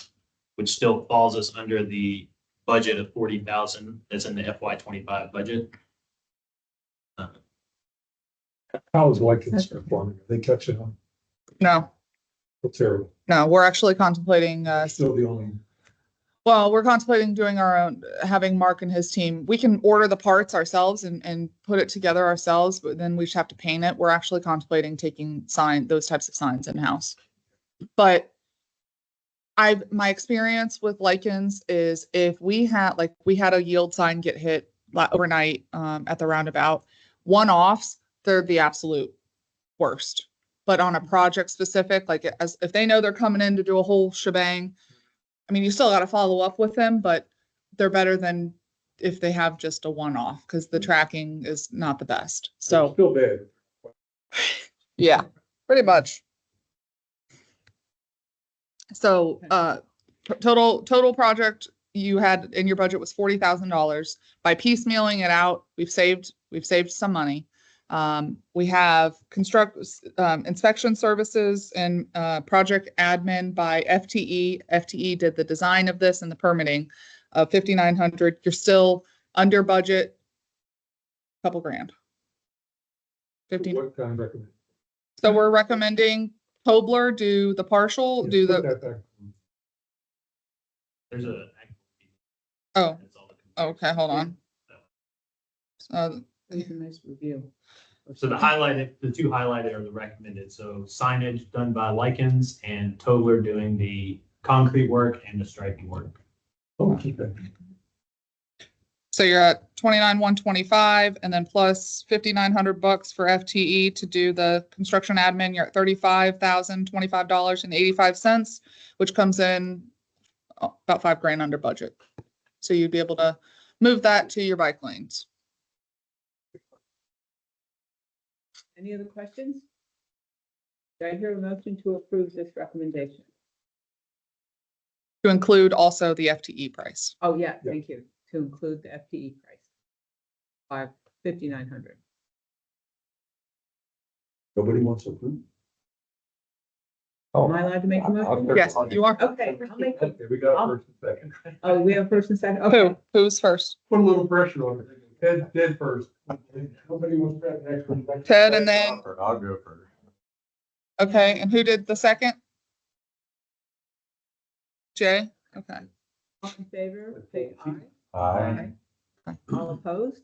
which still falls us under the budget of 40,000 that's in the FY25 budget. How is Likens performing? Are they catching on? No, Terrible. no, we're actually contemplating, Still the only. well, we're contemplating doing our own, having Mark and his team. We can order the parts ourselves and put it together ourselves, but then we just have to paint it. We're actually contemplating taking those types of signs in-house. But my experience with Likens is if we had a yield sign get hit overnight at the roundabout, one-offs, they're the absolute worst. But on a project specific, like if they know they're coming in to do a whole shebang, I mean, you still got to follow up with them, but they're better than if they have just a one-off because the tracking is not the best. So Still bad. yeah, pretty much. So total project you had in your budget was $40,000. By piecemealing it out, we've saved some money. We have inspection services and project admin by FTE. FTE did the design of this and the permitting of $5,900. You're still under budget, couple grand. 15. What kind of recommend? So we're recommending Tobler do the partial, do Put the, that back. There's a. oh, That's all the- okay, hold on. That's a nice review. So the two highlighted are the recommended. So signage done by Likens and Tobler doing the concrete work and the striping work. Oh, keep that. So you're at 29,125, and then plus $5,900 for FTE to do the construction admin, you're at $35,025.85, which comes in about $5,000 under budget. So you'd be able to move that to your bike lanes. Any other questions? Do I hear a motion to approve this recommendation? To include also the FTE price. Oh, yeah, thank you. To include the FTE price. $5,900. Nobody wants to approve? Am I allowed to make a motion? Yes, you are. Okay, I'll make, Okay, we got first and second. oh, we have first and second, okay. Who's first? Put a little pressure on it. Ted first. Nobody wants to have next one. Ted, and then, I'll go first. okay, and who did the second? Jay? Okay. All in favor, say aye. Aye. All opposed?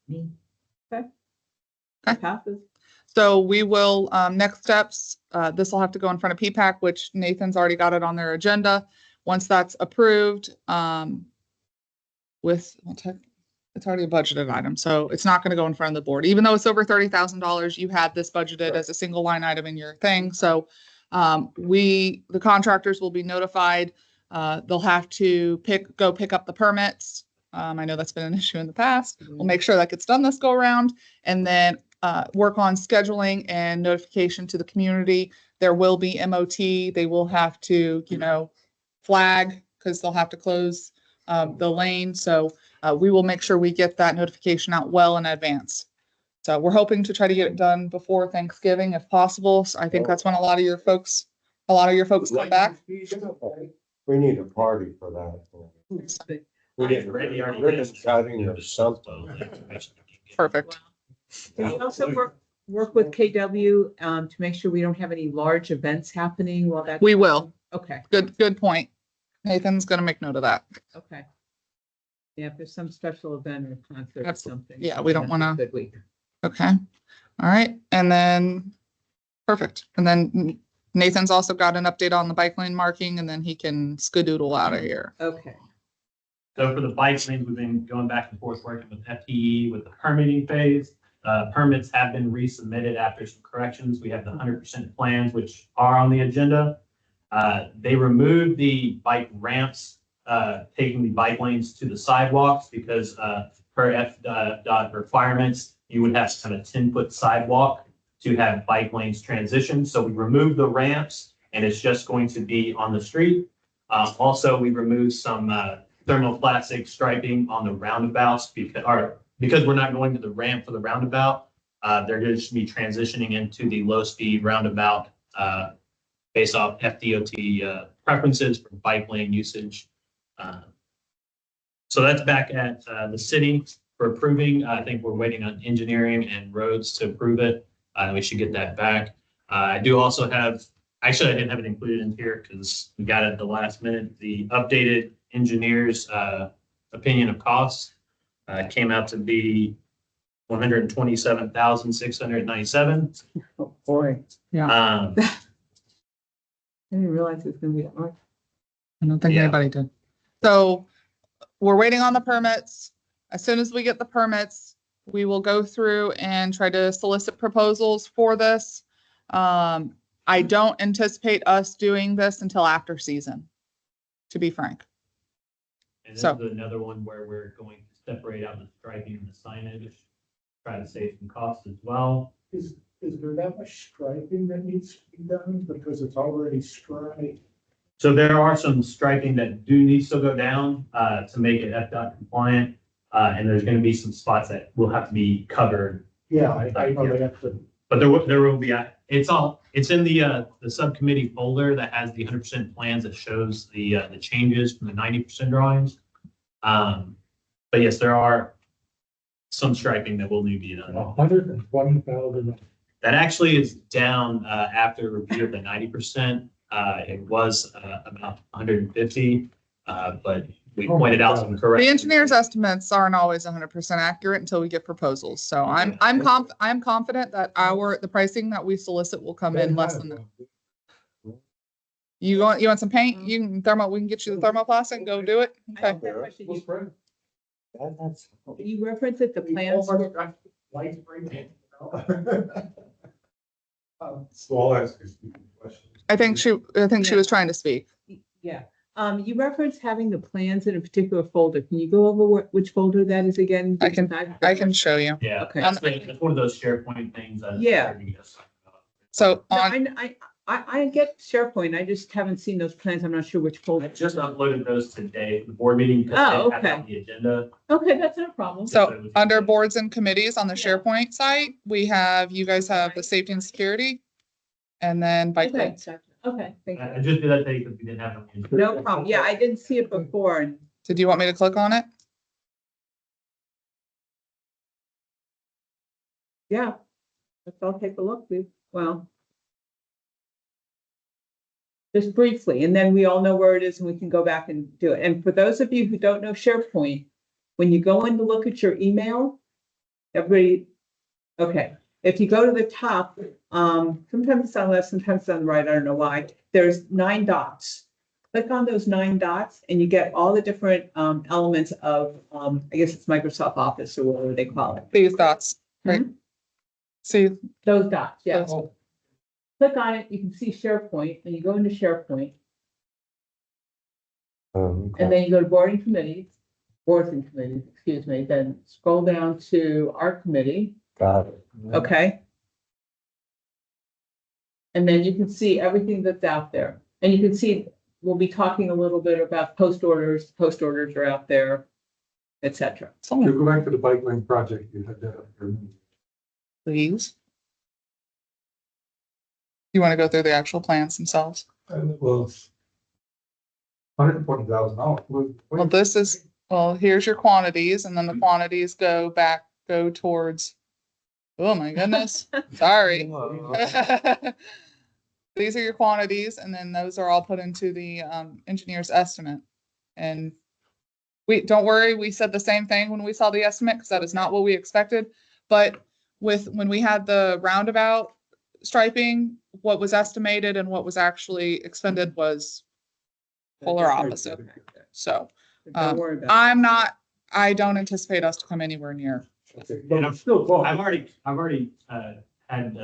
Me. Okay. Okay. Passes. So we will, next steps, this will have to go in front of PPAC, which Nathan's already got it on their agenda. Once that's approved, it's already a budgeted item, so it's not going to go in front of the board. Even though it's over $30,000, you had this budgeted as a single line item in your thing. So the contractors will be notified. They'll have to go pick up the permits. I know that's been an issue in the past. We'll make sure that gets done this go around, and then work on scheduling and notification to the community. There will be MOT. They will have to, flag because they'll have to close the lane. So we will make sure we get that notification out well in advance. So we're hoping to try to get it done before Thanksgiving if possible. So I think that's when a lot of your folks come back. We need a party for that. We need ribbon cutting or something. Perfect. Can you also work with KW to make sure we don't have any large events happening while that's? We will. Okay, Good point. Nathan's gonna make note of that. okay. Yeah, if there's some special event or concert or something. Yeah, we don't that's a wanna- Good week. Okay. All right. And then, perfect. And then Nathan's also got an update on the bike lane marking, and then he can skadoodle out of here. Okay, So for the bike lanes, we've been going back and forth working with FTE with the permitting phase. Permits have been resubmitted after some corrections. We have the 100% plans, which are on the agenda. They removed the bike ramps, taking the bike lanes to the sidewalks because per FDOT requirements, you would have to have a 10-foot sidewalk to have bike lanes transition. So we removed the ramps and it's just going to be on the street. Also, we removed some thermoplastic striping on the roundabouts because we're not going to the ramp for the roundabout. They're going to be transitioning into the low-speed roundabout based off FDOT preferences for bike lane usage. So that's back at the city for approving. I think we're waiting on engineering and roads to approve it. We should get that back. I do also have, actually, I didn't have it included in here because we got it at the last minute. The updated engineer's opinion of costs came out to be $127,697. oh, boy. Yeah. I didn't realize it was gonna be that much. I don't think Yeah. anybody did. So we're waiting on the permits. As soon as we get the permits, we will go through and try to solicit proposals for this. I don't anticipate us doing this until after season, to be frank. And this So- is another one where we're going to separate out the striping and the signage, try to save some costs as well. Is there that much striping that needs to be done because it's already striped? So there are some striping that do need to go down to make it FDOT compliant. And there's going to be some spots that will have to be covered. Yeah, I know they have to. But there will be, it's in the subcommittee folder that has the 100% plans that shows the changes from the 90% drawings. But yes, there are some striping that will need to be done. $120,000. That actually is down after review of the 90%. It was about 150, but we pointed out some The corrections. engineer's estimates aren't always 100% accurate until we get proposals. So I'm confident that the pricing that we solicit will come in less than that. You want some paint? We can get you the thermoplastic, go do it. I Okay. have a question. That's. You reference that the plans Almost were, got lights breaking, you know? So I'll ask you a question. I think she Yeah. was trying to speak. yeah. You reference having the plans in a particular folder. Can you go over which folder that is again? I can show you. Yeah, Okay. that's one of those SharePoint things. Yeah. So No, on, I get SharePoint. I just haven't seen those plans. I'm not sure which I folder. just uploaded those today for the board meeting because Oh, they have it on okay. the agenda. Okay, that's no problem. so under boards and committees on the Yeah. SharePoint site, you guys have the safety and security. And then bike Okay, lanes. gotcha. Okay, thank I you. just did that today because we didn't have it on the agenda. No problem. Yeah, I didn't see it before and Did you want me to click on it? yeah. Let's all take a look. Well. Just briefly, and then we all know where it is and we can go back and do it. And for those of you who don't know SharePoint, when you go in to look at your email, everybody, okay, if you go to the top, sometimes it's on the left, sometimes it's on the right, I don't know why, there's 9 dots. Click on those 9 dots and you get all the different elements of, I guess it's Microsoft Office or whatever they call it. These dots, right? See, Those dots, yeah. Those. Click on it, you can see SharePoint, and you go into SharePoint, and then you go to boards and committees, excuse me, then scroll down to our committee, Got it. okay? And then you can see everything that's out there. And you can see, we'll be talking a little bit about post orders are out there, et cetera. To go back to the bike lane project, you had that up here. please. You want to go through the actual plans themselves? Well, $120,000. Well, this is, here's your quantities, and then the quantities go towards, oh my goodness, sorry. These are your quantities, and then those are all put into the engineer's estimate. And don't worry, we said the same thing when we saw the estimate, because that is not what we expected. But when we had the roundabout striping, what was estimated and what was actually expended was polar opposite. So Don't worry about it. I don't anticipate us to come anywhere near. Okay, but I'm still talking. I've already had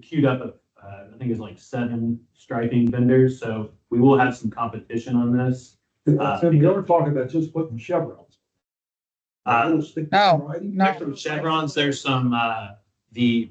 queued up, I think it's like 7 striping vendors, so we will have some competition on this. So you're talking about just putting chevrons. No. There's some chevrons, there's some, the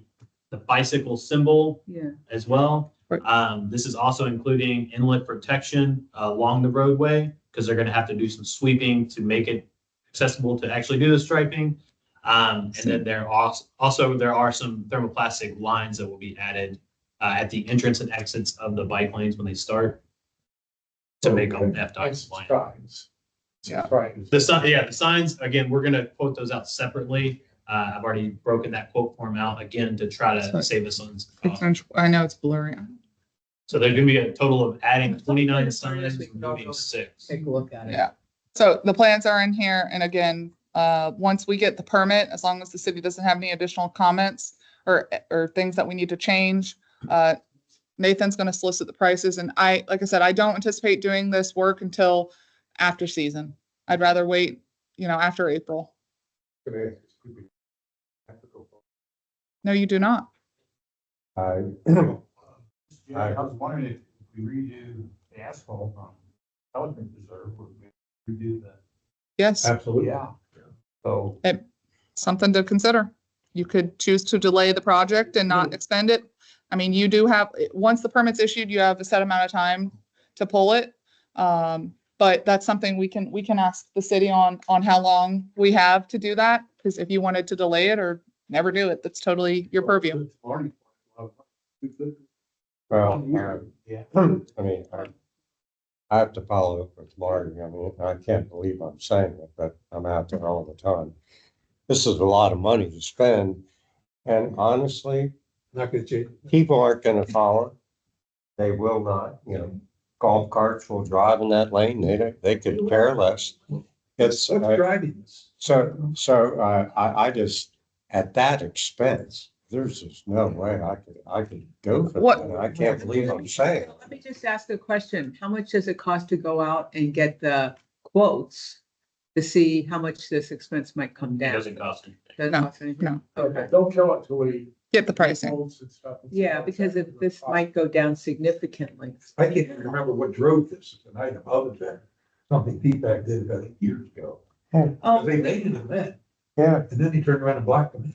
bicycle symbol Yeah. as well. Right. This is also including inlet protection along the roadway, because they're gonna have to do some sweeping to make it accessible to actually do the striping. And then there are some thermoplastic lines that will be added at the entrance and exits of the bike lanes when they start to make them FDOT compliant. Signs. Yeah. Right. The signs, again, we're gonna quote those out separately. I've already broken that quote form out again to try to save us on some cost. I know it's blurry. So there's gonna be a total of adding 29 That's fine, signs, we can all removing go 6. Take a look at it. Yeah. So the plans are in here, and again, once we get the permit, as long as the city doesn't have any additional comments or things that we need to change, Nathan's gonna solicit the prices, and like I said, I don't anticipate doing this work until after season. I'd rather wait, after April. No, you do not. I, Yeah, I was wondering if we redo the asphalt on Pelican Preserve, would we redo that? Yes, Absolutely. Yeah. So, something to consider. You could choose to delay the project and not expend it. I mean, you do have, once the permit's issued, you have a set amount of time to pull it. But that's something we can ask the city on how long we have to do that. Because if you wanted to delay it or never do it, that's totally your purview. well, yeah. I mean, I have to follow up with Marty. I mean, I can't believe I'm saying it, but I'm out there all the time. This is a lot of money to spend. And honestly, Not gonna change. people aren't gonna follow. They will not, golf carts will drive in that lane. They could care less. It's, What's driving this? so I just, at that expense, there's just no way I could go for What- that. I can't believe I'm saying it. Let me just ask a question. How much does it cost to go out and get the quotes to see how much this expense might come It down. doesn't cost anything. Doesn't No, cost anything? no. Okay. Don't kill it till we. Get the pricing. quotes and stuff and see Yeah, what because that if this costs. might go down significantly. I can't even remember what drove this as an item other than something P-PAC did about 8 years ago. Oh, They made an event Yeah. and then they turned around and blocked them.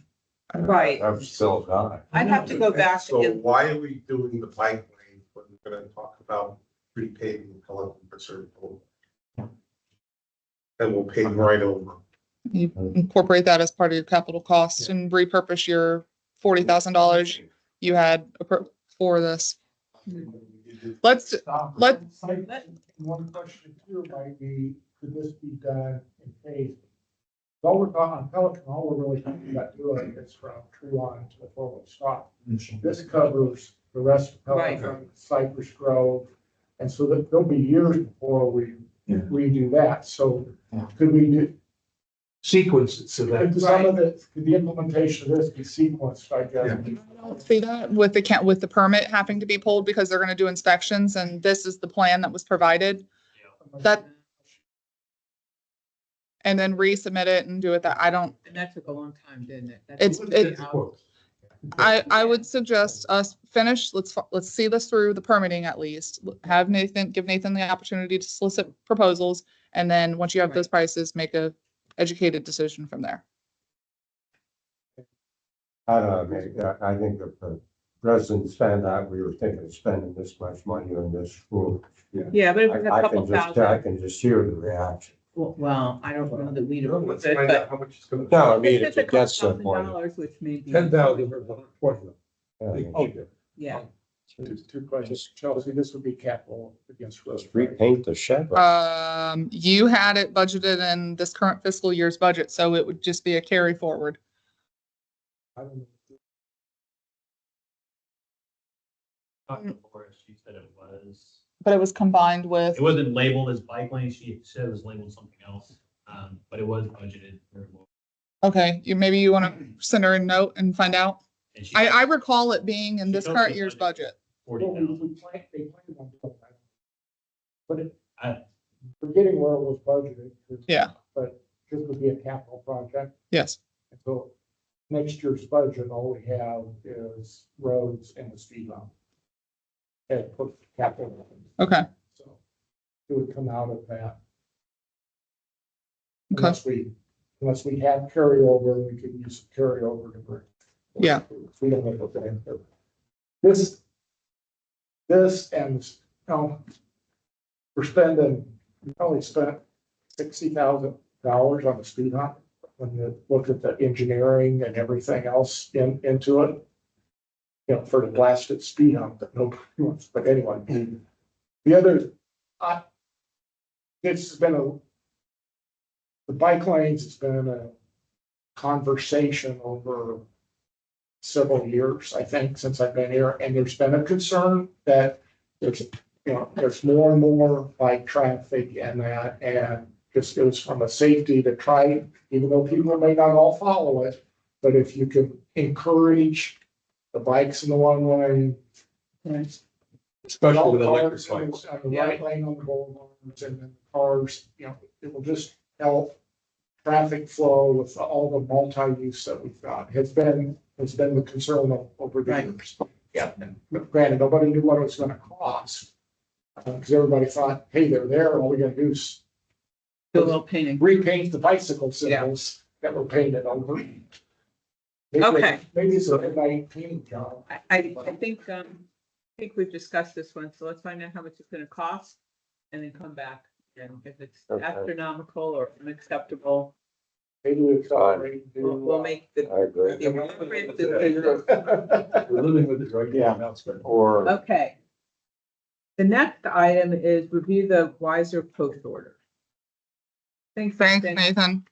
right. I'm still not. I'd have to go back So and, why are we doing the bike lane when we're gonna talk about repaving Pelican for certain people? And we'll pave right over. You incorporate that as part of your capital cost and repurpose your $40,000 you had for this. Let's, let, One question too might be, could this be done in phases? All we're talking on Pelican, all we're really talking about doing is from tree line to the four-way stop. This covers the rest of Pelican, Cypress Grove. And so that there'll be years before we redo that. So could we do, Sequences so that. could some of it, could the implementation of this be sequenced, I guess? I don't see that with the permit having to be pulled because they're gonna do inspections and this is the plan that was provided. That, and then resubmit it and do it that, I don't, and that took a long time, didn't it? I would suggest us finish, let's see this through the permitting at least. Give Nathan the opportunity to solicit proposals. And then once you have those prices, make a educated decision from there. I don't know, maybe, I think if the residents found out we were thinking of spending this much money on this school. Yeah, but it was a I couple can just, I thousand. can just hear the reaction. Well, I don't know that we'd approve Let's it, find out but. how much it's gonna. No, I mean, If if it's a it couple gets to the thousand point. dollars, which may be. 10,000 or 120. Oh, Yeah, Two questions, Chelsea, this would be capital against road. just repaint the shed. You had it budgeted in this current fiscal year's budget, so it would just be a carry forward. I don't know. Talked to Laura, she said it was, But it was combined with, it wasn't labeled as bike lane, she said it was labeled something else. But it was budgeted. okay, maybe you want to send her a note and find out. And she- I recall it being in She this told current me year's budget. budget. 40,000. They planned on doing that. But it, I- forgetting where it was budgeted. 'cause- Yeah. But this would be a capital project, Yes. and so next year's budget, all we have is roads and the speed bump. And put capital, Okay. so it would come out of that. Okay. Unless we have carryover, we could use carryover to bring. Yeah. We don't have to pay for this and, you know, we probably spent $60,000 on the speed hump. When you look at the engineering and everything else into it. You know, for the blasted speed hump that nobody wants, but anyway. The other, it's been the bike lanes has been a conversation over several years, I think, since I've been here, and there's been a concern that there's more and more bike traffic and that, and just goes from a safety to try, even though people may not all follow it, but if you can encourage the bikes in the one way. Especially with electric Cars bikes. on the right lane on the boulevards and then cars, it will just help traffic flow with all the multi-use that we've got. Has been the concern over the years. Yeah, and granted, nobody knew what it was gonna cost. Because everybody thought, hey, they're there, all we gotta do is do a little painting. repaint the bicycle symbols that were painted over. Okay. Maybe it's a midnight painting job. I think we've discussed this one, so let's find out how much it's gonna cost and then come back. And if it's Okay. astronomical or unacceptable, Maybe we accelerate. we'll make the. I agree. the appropriate decision. We're living with it right now. That's good. Or, Okay. The next item is review the Wiser post order. Thanks. Thanks, Nathan. Nathan.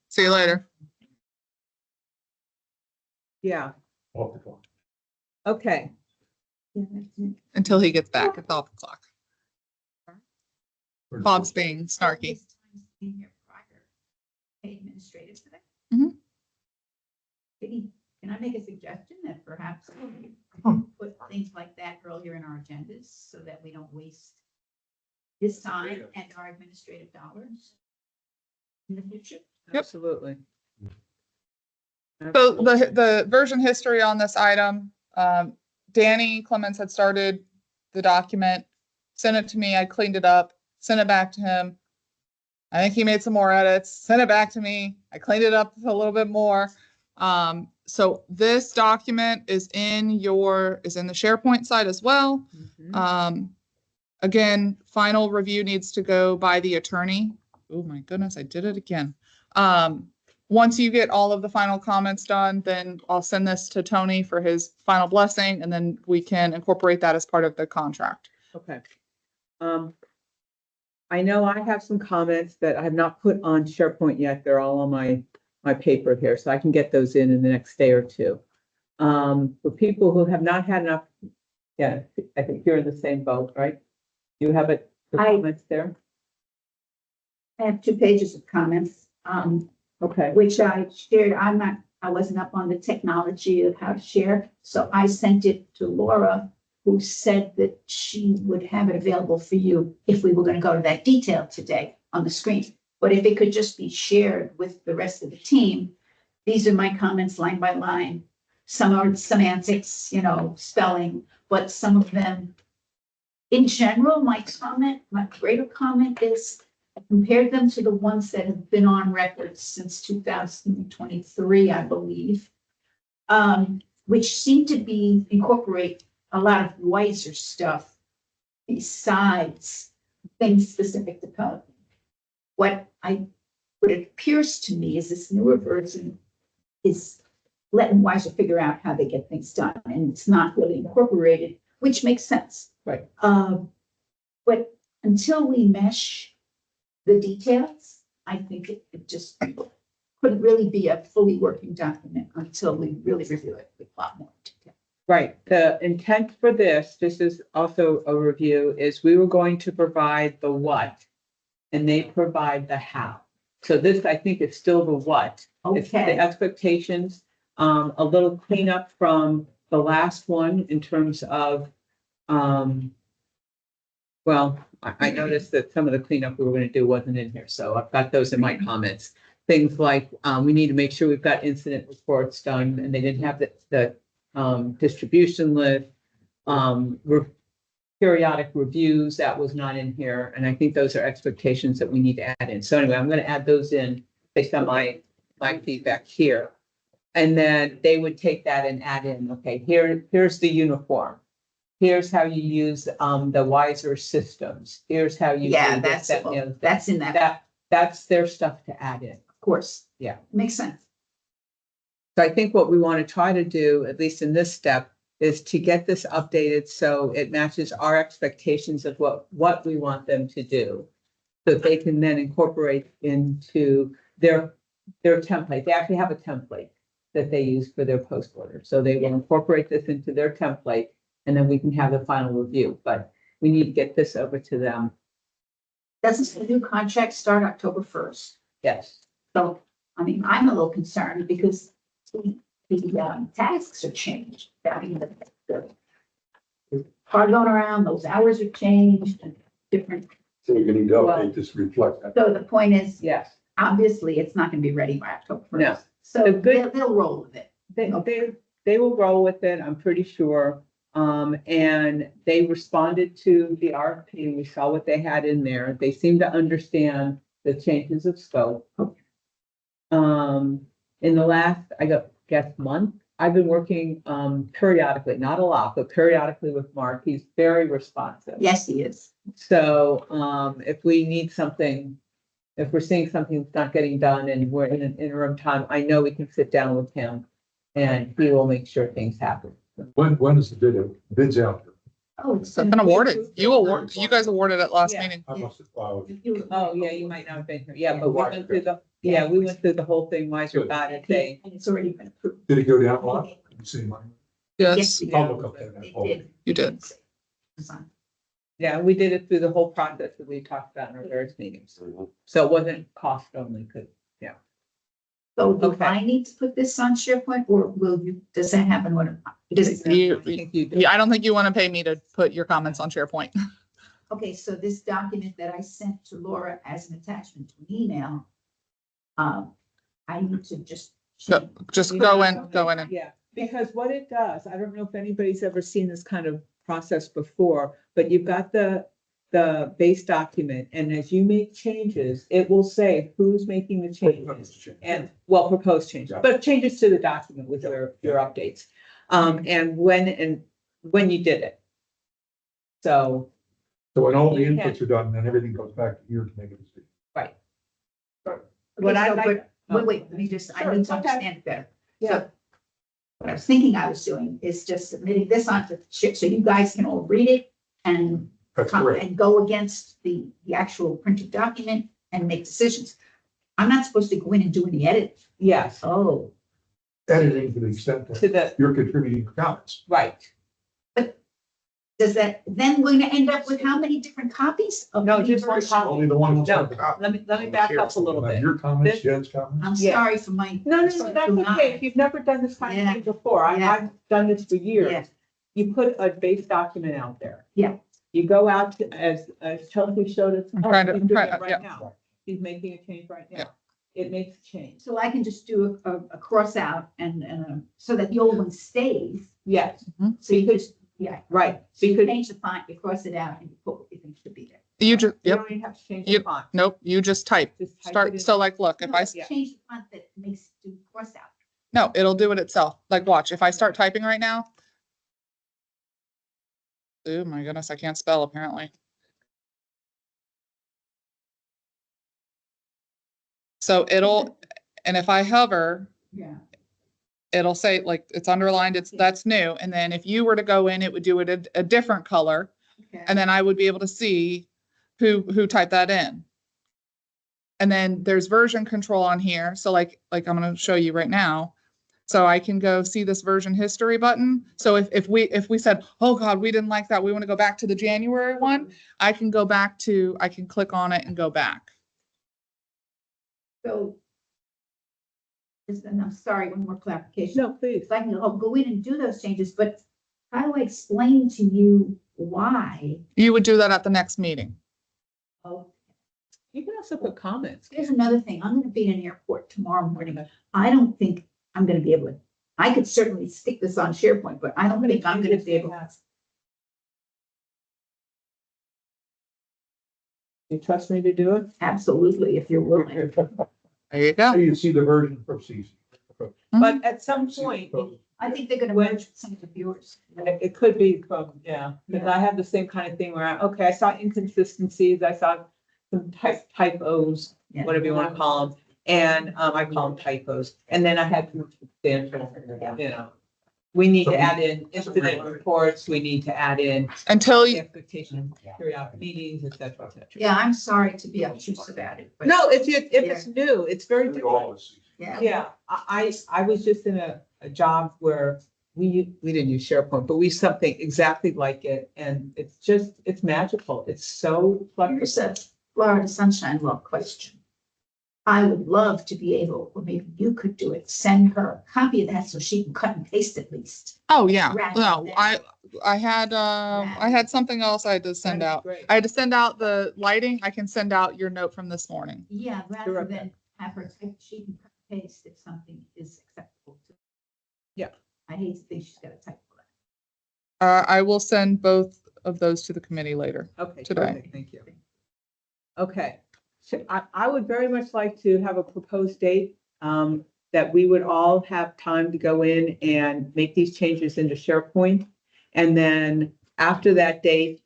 See you later. Yeah, Off the clock. okay. Until he gets back, it's off the clock. Bob's being snarky. In here prior, administrative today. Mhm. Can I make a suggestion that perhaps we put things like that earlier in our agendas so that we don't waste his time and our administrative dollars? in the future. Yep. Absolutely. So the version history on this item, Danny Clements had started the document, sent it to me, I cleaned it up, sent it back to him. I think he made some more edits, sent it back to me, I cleaned it up a little bit more. So this document is in the SharePoint site as well. Mhm. Again, final review needs to go by the attorney. Oh my goodness, I did it again. Once you get all of the final comments done, then I'll send this to Tony for his final blessing, and then we can incorporate that as part of the contract. Okay. I know I have some comments that I have not put on SharePoint yet. They're all on my paper here, so I can get those in the next day or two. For people who have not had enough, yeah, I think you're in the same boat, right? You have the comments there? I have 2 pages of comments, Okay, which I shared. I wasn't up on the technology of how to share, so I sent it to Laura, who said that she would have it available for you if we were going to go to that detail today on the screen. But if it could just be shared with the rest of the team, these are my comments line by line. Some are semantics, spelling, but some of them, in general, my greater comment is I compared them to the ones that have been on record since 2023, I believe, which seem to incorporate a lot of wiser stuff besides things specific to Pelican. What it appears to me is this newer version is letting wiser figure out how they get things done, and it's not really incorporated, which makes sense. right. But until we mesh the details, I think it just couldn't really be a fully working document until we really review it with a lot more detail. Right. The intent for this is also a review, is we were going to provide the what, and they provide the how. So this, I think, is still the what. It's the Okay, expectations, a little cleanup from the last one in terms of, well, I noticed that some of the cleanup we were going to do wasn't in here, so I've got those in my comments. Things like, we need to make sure we've got incident reports done, and they didn't have the distribution list, periodic reviews, that was not in here, and I think those are expectations that we need to add in. So anyway, I'm going to add those in based on my feedback here. And then they would take that and add in, okay, here's the uniform. Here's how you use the wiser systems. Here's how you yeah, do this, that, you know, that's in that, that's their stuff to add in. of course. Yeah. Makes sense. So I think what we want to try to do, at least in this step, is to get this updated so it matches our expectations of what we want them to do. So that they can then incorporate into their template. They actually have a template that they use for their post order. So they will incorporate this into their template, and then we can have the final review. But we need to get this over to them. Doesn't the new contract start October 1st? Yes. So, I mean, I'm a little concerned because the tasks are changed. I mean, the part going around, those hours are changed and different. So you're gonna need to update this to reflect that. So the point is, Yes. obviously, it's not going to be ready by October 1st. No. So The good- they'll roll with it. They will roll with it, I'm pretty sure. And they responded to the RFP. We saw what they had in there. They seem to understand the changes of scope. In the last, guess month, I've been working periodically, not a lot, but periodically with Mark. He's very responsive. Yes, he is. So if we need something, if we're seeing something that's not getting done and we're in an interim time, I know we can sit down with him and he will make sure things happen. When is the bids out there? Oh, it's So it's been awarded. You guys awarded it last Yeah. meeting. I must have filed. Oh, yeah, you might not have been here. Yeah, but we went through we went through the whole thing, Wiser got it. And it's already been approved. Did it go down a lot? You see mine? Yes, we I'll look up that. It info. did. you did. Yeah, we did it through the whole process that we talked about in our various meetings. So it wasn't cost only, because, So do Okay. I need to put this on SharePoint or does that happen when? Does it? You- I think you do. Yeah, I don't think you want to pay me to put your comments on SharePoint. Okay, so this document that I sent to Laura as an attachment to an email, I need to just. Just You go know, in and, Yeah, because what it does, I don't know if anybody's ever seen this kind of process before, but you've got the base document, and as you make changes, it will say who's making the changes. And, well, proposed changes, Yeah. but changes to the document with your updates. And when you did it. So, So when all the You inputs are done, then everything goes back to here to make a decision. right. Okay, What I so, like. but, wait, let me just, I Sure, need to okay. understand it better. Yeah. So what I was thinking I was doing is just submitting this onto the chip, so you guys can all read it and That's correct. and go against the actual printed document and make decisions. I'm not supposed to go in and do any edit. Yes, Oh, Editing to the extent to that the, you're contributing your comments. right. does that, then we're gonna end up with how many different copies of? No, the just one version? copy. Only the one. No, let me back up a little bit. Your comments, This- Jed's comments. I'm Yeah. sorry for my. No, that's okay. If you've never done this kind of Yeah. thing before, Yeah. I've done this for years. Yeah. You put a base document out there. Yeah. You go out to, as Chelsea showed us. I'm trying to- she's I'm doing trying- it right yeah. now. She's making a change right Yeah. now. It makes a change. So I can just do a cross out and so that the old one stays. Yes, So you just, yeah. right. So you Because change the font, you cross it out and you put what you think should be there. you just, you yep, don't even have to change You- the font. nope, you just type. Just type it Start, in. so like, look, if No, I, it's change the font that makes do cross out. no, it'll do it itself. Like, watch, if I start typing right now. Oh my goodness, I can't spell apparently. So it'll, and if I hover, Yeah. it'll say like, it's underlined, that's new. And then if you were to go in, it would do it a different color. Okay. And then I would be able to see who typed that in. And then there's version control on here. So like I'm gonna show you right now. So I can go see this version history button. So if we said, oh God, we didn't like that, we want to go back to the January one, I can go back to, I can click on it and go back. So. And I'm sorry, one more clarification. No, please. So I can go in and do those changes, but how do I explain to you why? You would do that at the next meeting. Oh, You can also put comments. here's another thing. I'm gonna be in an airport tomorrow morning. I don't think I'm gonna be able to, I could certainly stick this on SharePoint, but I don't think I'm gonna be able to. You trust me to do it? Absolutely, if you're willing. There you So go. you see the version from CC. But at some point, I think they're gonna When- merge some of the viewers. it could be from, yeah, because I have the same kind of thing where, I saw inconsistencies, I saw some typos, Yeah. whatever you want to call them. And I call them typos. And then I had some substantial, you know, we need to add in incident reports, we need to add in Until you, expectation, periodic meetings, et cetera, et cetera. Yeah, I'm sorry to be obtuse about it, but. No, if it's new, it's very different. Yeah. Yeah, I was just in a job where we didn't use SharePoint, but we used something exactly like it. And it's magical. It's so Here's flexible. a Florida Sunshine Law question. I would love to be able, or maybe you could do it, send her a copy of that so she can cut and paste at least. oh yeah, Rather no, than- I had something else I had to send That'd be out. great. I had to send out the lighting. I can send out your note from this morning. Yeah, rather Correct. than have her type, she can cut and paste if something is acceptable to. Yeah. I hate to think she's got to type. I will send both of those to the committee later. Okay, Today. perfect, thank you. Okay, so I would very much like to have a proposed date, that we would all have time to go in and make these changes into SharePoint. And then after that date,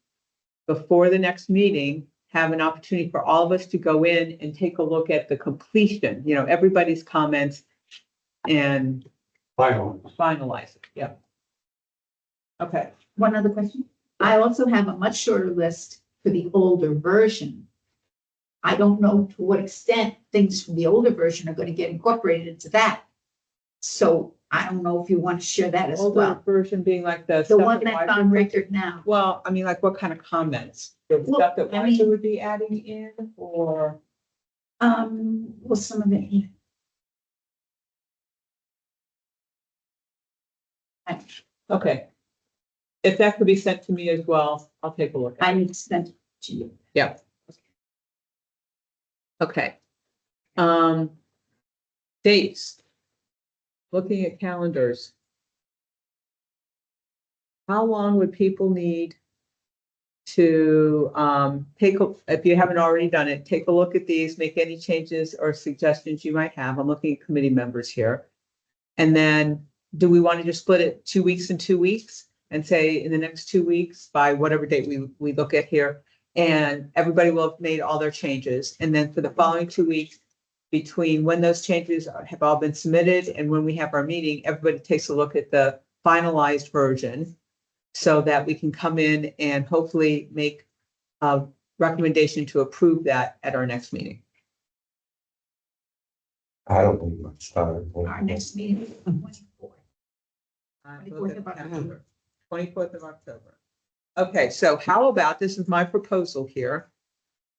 before the next meeting, have an opportunity for all of us to go in and take a look at the completion, everybody's comments and finalize it, yeah. Okay, One other question. I also have a much shorter list for the older version. I don't know to what extent things from the older version are going to get incorporated into that. So I don't know if you want to share that as older well. version being like the. The stuff one that that's Liza on put- record now. Well, I mean, like what kind of comments? The Well, stuff that I Liza mean- would be adding in or? Well, some of it. Okay. If that could be sent to me as well, I'll take a look I at it. need to send it to you. Yeah. Okay. Um, Dates. Looking at calendars. How long would people need to if you haven't already done it, take a look at these, make any changes or suggestions you might have. I'm looking at committee members here. And then do we want to just split it 2 weeks and 2 weeks and say in the next 2 weeks by whatever date we look at here, and everybody will have made all their changes. And then for the following 2 weeks, between when those changes have all been submitted and when we have our meeting, everybody takes a look at the finalized version so that we can come in and hopefully make a recommendation to approve that at our next meeting. I don't need much time. Our next meeting is the 24th. 24th of October. 24th of October. Okay, so how about, this is my proposal here.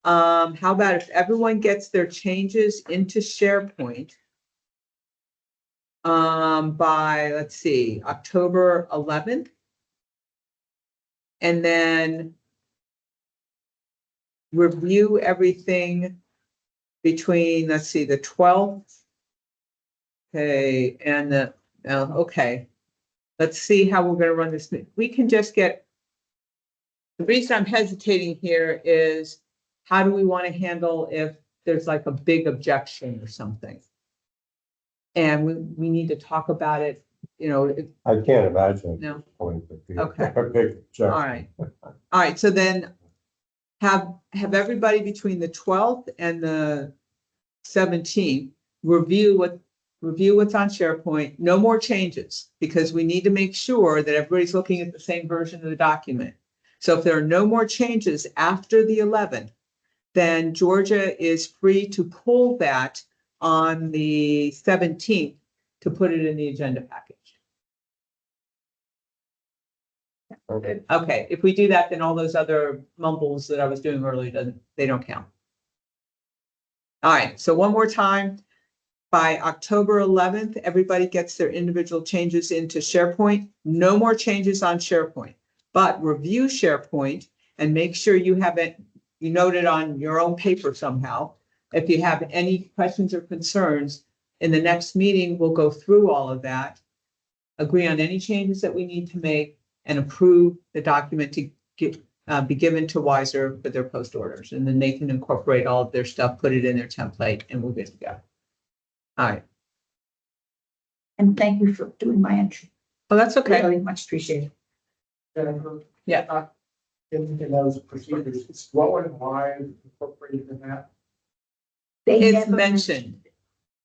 How about if everyone gets their changes into SharePoint by, let's see, October 11th? And then review everything between, let's see, the 12th. Okay, and the, okay. Let's see how we're gonna run this. We can just get, the reason I'm hesitating here is how do we want to handle if there's like a big objection or something? And we need to talk about it, you know, I can't imagine. No. At this point would be Okay. a big all right. All right, so then have everybody between the 12th and the 17th review what's on SharePoint, no more changes, because we need to make sure that everybody's looking at the same version of the document. So if there are no more changes after the 11th, then Georgia is free to pull that on the 17th to put it in the agenda package. Okay. Okay, if we do that, then all those other mumbles that I was doing earlier, they don't count. All right, so one more time. By October 11th, everybody gets their individual changes into SharePoint. No more changes on SharePoint, but review SharePoint and make sure you have it, you note it on your own paper somehow. If you have any questions or concerns, in the next meeting, we'll go through all of that, agree on any changes that we need to make, and approve the document to be given to Wiser for their post orders. And then they can incorporate all of their stuff, put it in their template, and we'll get to go. All right. And thank you for doing my entry. Oh, that's okay. Very much appreciated. Jennifer? Yeah. In those procedures, it's what and why incorporated in that? They It's never mentioned.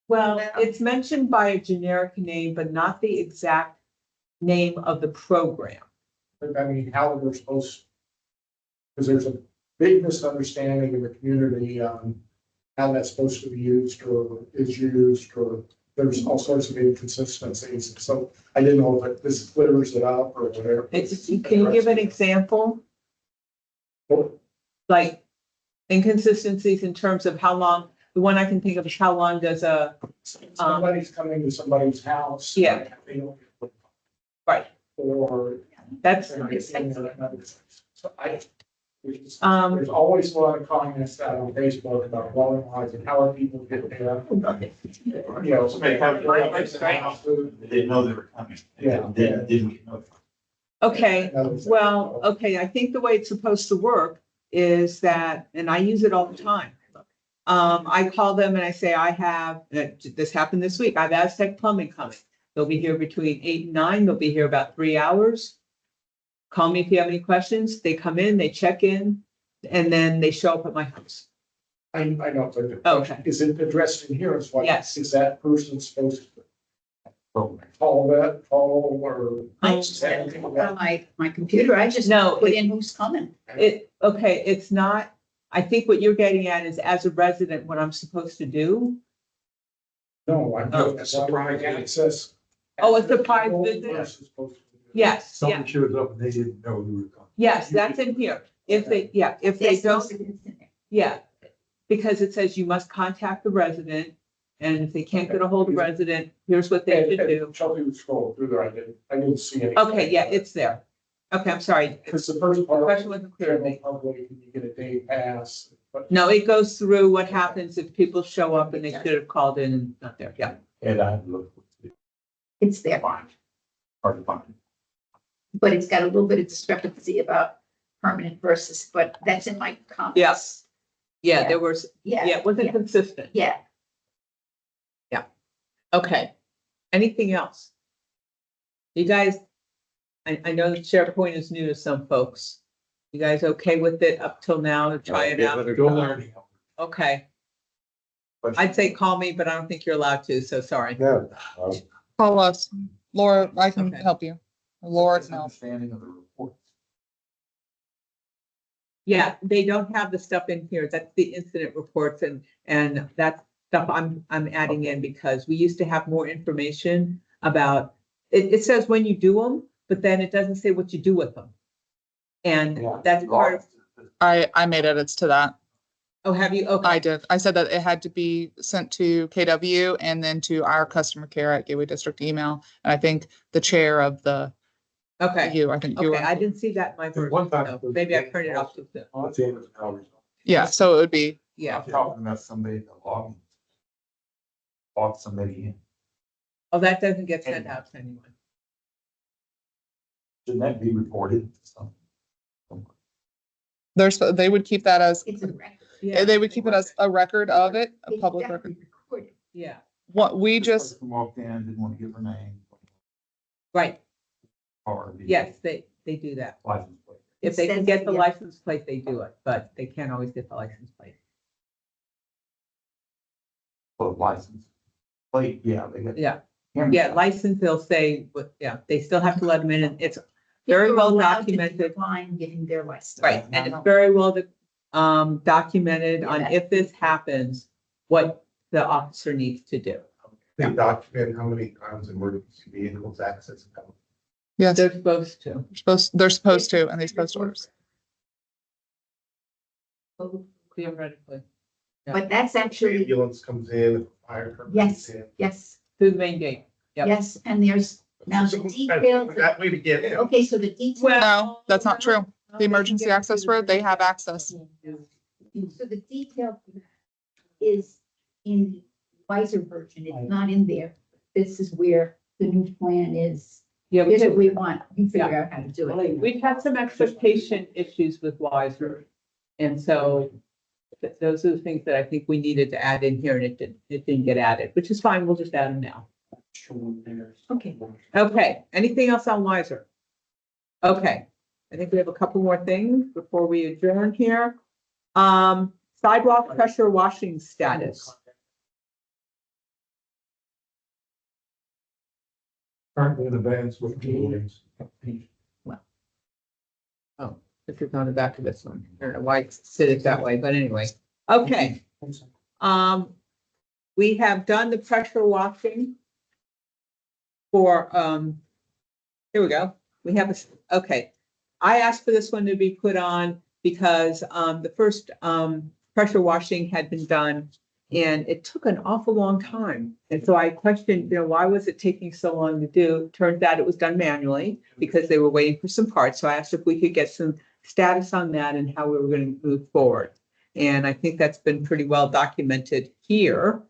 Well, it's mentioned by a generic name, but not the exact name of the program. I mean, how we're supposed, because there's a big misunderstanding in the community on how that's supposed to be used or is used, or there's all sorts of inconsistencies. So I didn't know if this clears it up or whatever. Can you give an example? Like inconsistencies in terms of how long, the one I can think of is how long does Somebody's coming to somebody's house. Yeah. They don't get- Right. Or. That's, So Um, there's always a lot of comments out on Facebook about blowing lines and how are people getting there. You know, Somebody come to our place, Right. they didn't know they were coming. They Yeah. didn't get notified. okay, well, okay, I think the way it's supposed to work is that, and I use it all the time. I call them and I say, I have, this happened this week, I have Aztec Plumbing coming. They'll be here between 8 and 9, they'll be here about 3 hours. Call me if you have any questions. They come in, they check in, and then they show up at my house. I know, but Okay. is it addressed in here as well? Yes. Is that person supposed to call or? I- Is that anything On about- my computer, I just No, put in who's coming. Okay, it's not, I think what you're getting at is as a resident, what I'm supposed to do. No, I'm. No, surprise Access. Oh, a surprise visit? Person supposed to do it. Yes, yeah, Somebody shows up and they didn't know you were coming. yes, that's in here. If they, yeah, if they don't, It's in there. yeah. Because it says you must contact the resident, and if they can't get a hold of the resident, here's what they should do. Chelsea would scroll through there, I didn't see anything. Okay, yeah, it's there. Okay, I'm sorry. Because the first The part. question wasn't clear to General me. public, can you get a day pass? But No, it goes through what happens if people show up and they should have called in and not there. Yeah. And I looked, It's there, hard to find. but it's got a little bit of discrepancy about permanent versus, but that's in my comments. Yes. Yeah, Yeah. there was, Yeah. yeah, it wasn't consistent. Yeah. Okay. Anything else? You guys, I know the SharePoint is new to some folks. You guys okay with it up till now to try it out? Still learning. Okay. I'd say call me, but I don't think you're allowed to, so sorry. No, Call us. Laura, I can Okay. help you. Laura, no. Understanding of the report. Yeah, they don't have the stuff in here. That's the incident reports and that stuff I'm adding in because we used to have more information about, it says when you do them, but then it doesn't say what you do with them. And Yeah. that's part of, I made edits to that. oh, have you? Okay. I did. I said that it had to be sent to KW and then to our customer care at Gateway District email. And I think the chair of the, Okay. I think you Okay, I were, didn't see that in my version. One time- so Maybe I printed it off too soon. Oh, it's in the hours. yeah, so it would be, Yeah. I'm talking about somebody that logged somebody in. Oh, that doesn't get sent out to anyone. Shouldn't that be reported? they would keep that as, It's a record. Yeah. they would keep it as a record of it, a It's public definitely record. recorded. Yeah, What we This just, person walked in, didn't want to give her name. right. Or the Yes, they do that. license plate. If they can says- get the yeah. license plate, they do it, but they can't always get the license plate. Well, license plate, yeah, they got. Yeah, camera. yeah, license, they'll say, but yeah, they still have to let them in and it's very People are well allowed to documented. decline getting their license. Right, and it's very well documented on Yeah. if this happens, what the officer needs to do. They document how many times emergency vehicles access a company. yes, They're supposed to. they're supposed to, and these post orders. Theoretically. But that's actually, Ambulance comes in, a fire truck yes, comes in. yes, Through the main gate. Yep. yes, and there's now the That's- details. That way to get in. Okay, so the details. No, that's not true. The emergency access road, they have access. So the detail is in the wiser version. It's not in there. This is where the new plan is. Yeah, Here's what we want. You figure Yeah. out how to do it. we've had some expectation issues with Wiser. And so those are the things that I think we needed to add in here and it didn't get added, which is fine. We'll just add them now. Okay. Okay, anything else on Wiser? Okay, I think we have a couple more things before we adjourn here. Sidewalk pressure washing status. Currently in advance with meetings. Oh, this is on the back of this one. I don't know why it's sitting that way, but anyway. Okay. We have done the pressure washing for, here we go. We have this, okay. I asked for this one to be put on because, the first, pressure washing had been done and it took an awful long time. And so I questioned, why was it taking so long to do? Turns out it was done manually because they were waiting for some parts. So I asked if we could get some status on that and how we were going to move forward. And I think that's been pretty well documented here.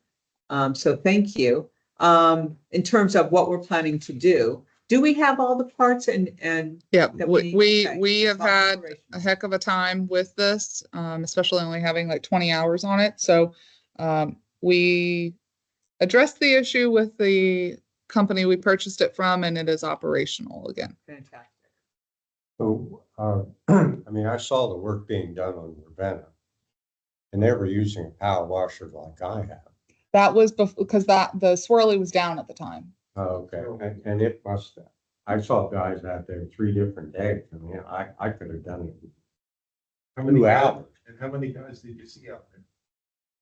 So thank you. In terms of what we're planning to do we have all the parts and Yeah, that we we, need? Okay. we have had Operations. a heck of a time with this, especially only having like 20 hours on it. So we addressed the issue with the company we purchased it from, and it is operational again. Fantastic. So, I mean, I saw the work being done on Ravenna. And they were using a power washer like I have. That was because the swirly was down at the time. Oh, okay, and it must, I saw guys out there 3 different days. I mean, I could have done it. How many 2 guys, hours. and how many guys did you see out there?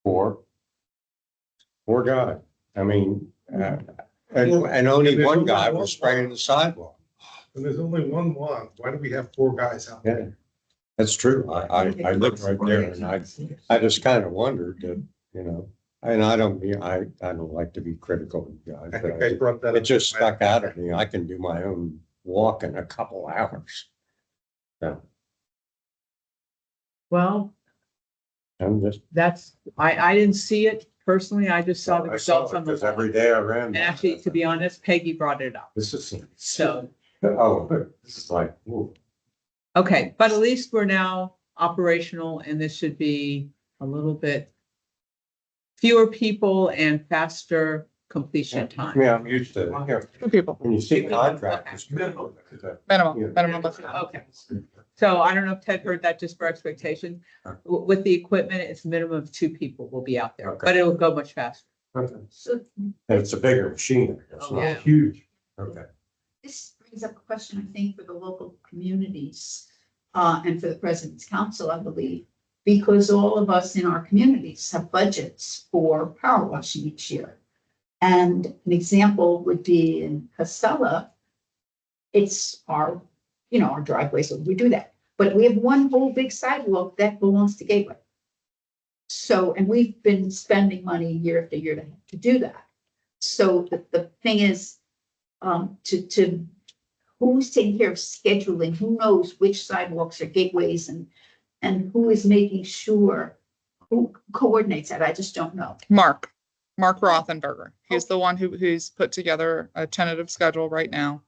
4 guys. I mean, and only There's one only guy one was spraying the sidewalk. And there's only one. Why do we have 4 guys out there? Yeah, that's true. I lived right there and I just kind of wondered that, and I don't like to be critical of guys, I think but I brought that up. it just stuck out at me. I can do my own walk in a couple hours. So Well, I'm just, I didn't see it personally, I just saw the I saw results it on the because wall. every day I ran. And actually, to be honest, Peggy brought it up. This is, So, oh, this is like, ooh. okay, but at least we're now operational and this should be a little bit fewer people and faster completion time. Yeah, I'm used to, you know, 2 people, when you see contractors. minimum. Yeah. Okay. So I don't know if Ted heard that, just for expectation. With the equipment, it's a minimum of 2 people will be out there, Okay. but it will go much faster. So And it's a bigger machine. I guess. Oh, yeah. Huge. Okay. this brings up a question, I think, for the local communities, and for the President's Council, I believe, because all of us in our communities have budgets for power washing each year. And an example would be in Casella, it's our, our driveway, so we do that. But we have one whole big sidewalk that belongs to Gateway. So, and we've been spending money year after year to do that. So the thing is, to who's taking care of scheduling, who knows which sidewalks are gateways and who is making sure, who coordinates that? I just don't know. Mark Rothenberger. He's the one who's put together a tentative schedule right now.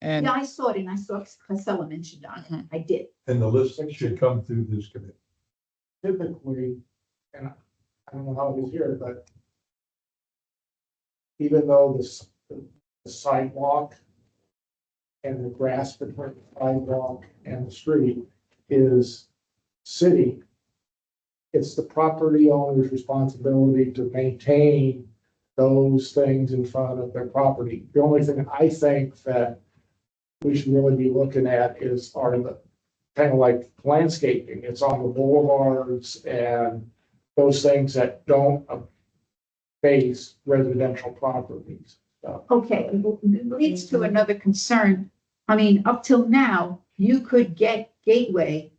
And Yeah, I saw it and I saw Casella mentioned on it. I did. And the list should come through this committee. Typically, and I don't know how it is here, but even though the sidewalk and the grass between the sidewalk and the street is city, it's the property owner's responsibility to maintain those things in front of their property. The only thing I think that we should really be looking at are the kind of like landscaping. It's on the boulevards and those things that don't face residential properties. So, Okay, it leads to another concern. I mean, up till now, you could get Gateway,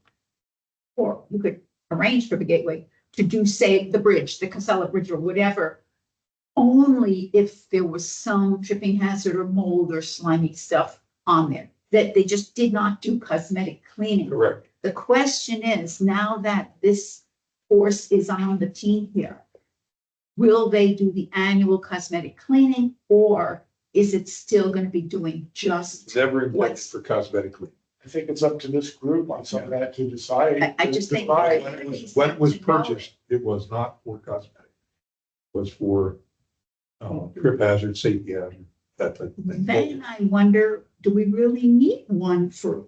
or you could arrange for the Gateway to do, say, the bridge, the Casella Bridge or whatever, only if there was some tripping hazard or mold or slimy stuff on there, that they just did not do cosmetic cleaning. Correct. The question is, now that this force is on the team here, will they do the annual cosmetic cleaning, or is it still going to be doing just? Never intended for cosmetic cleaning. I think it's up to this group on some of that to decide. I just think. Decide. When it was purchased, it was not for cosmetic. It was for trip hazard, safety hazard, that type of thing. Then I wonder, do we really need one for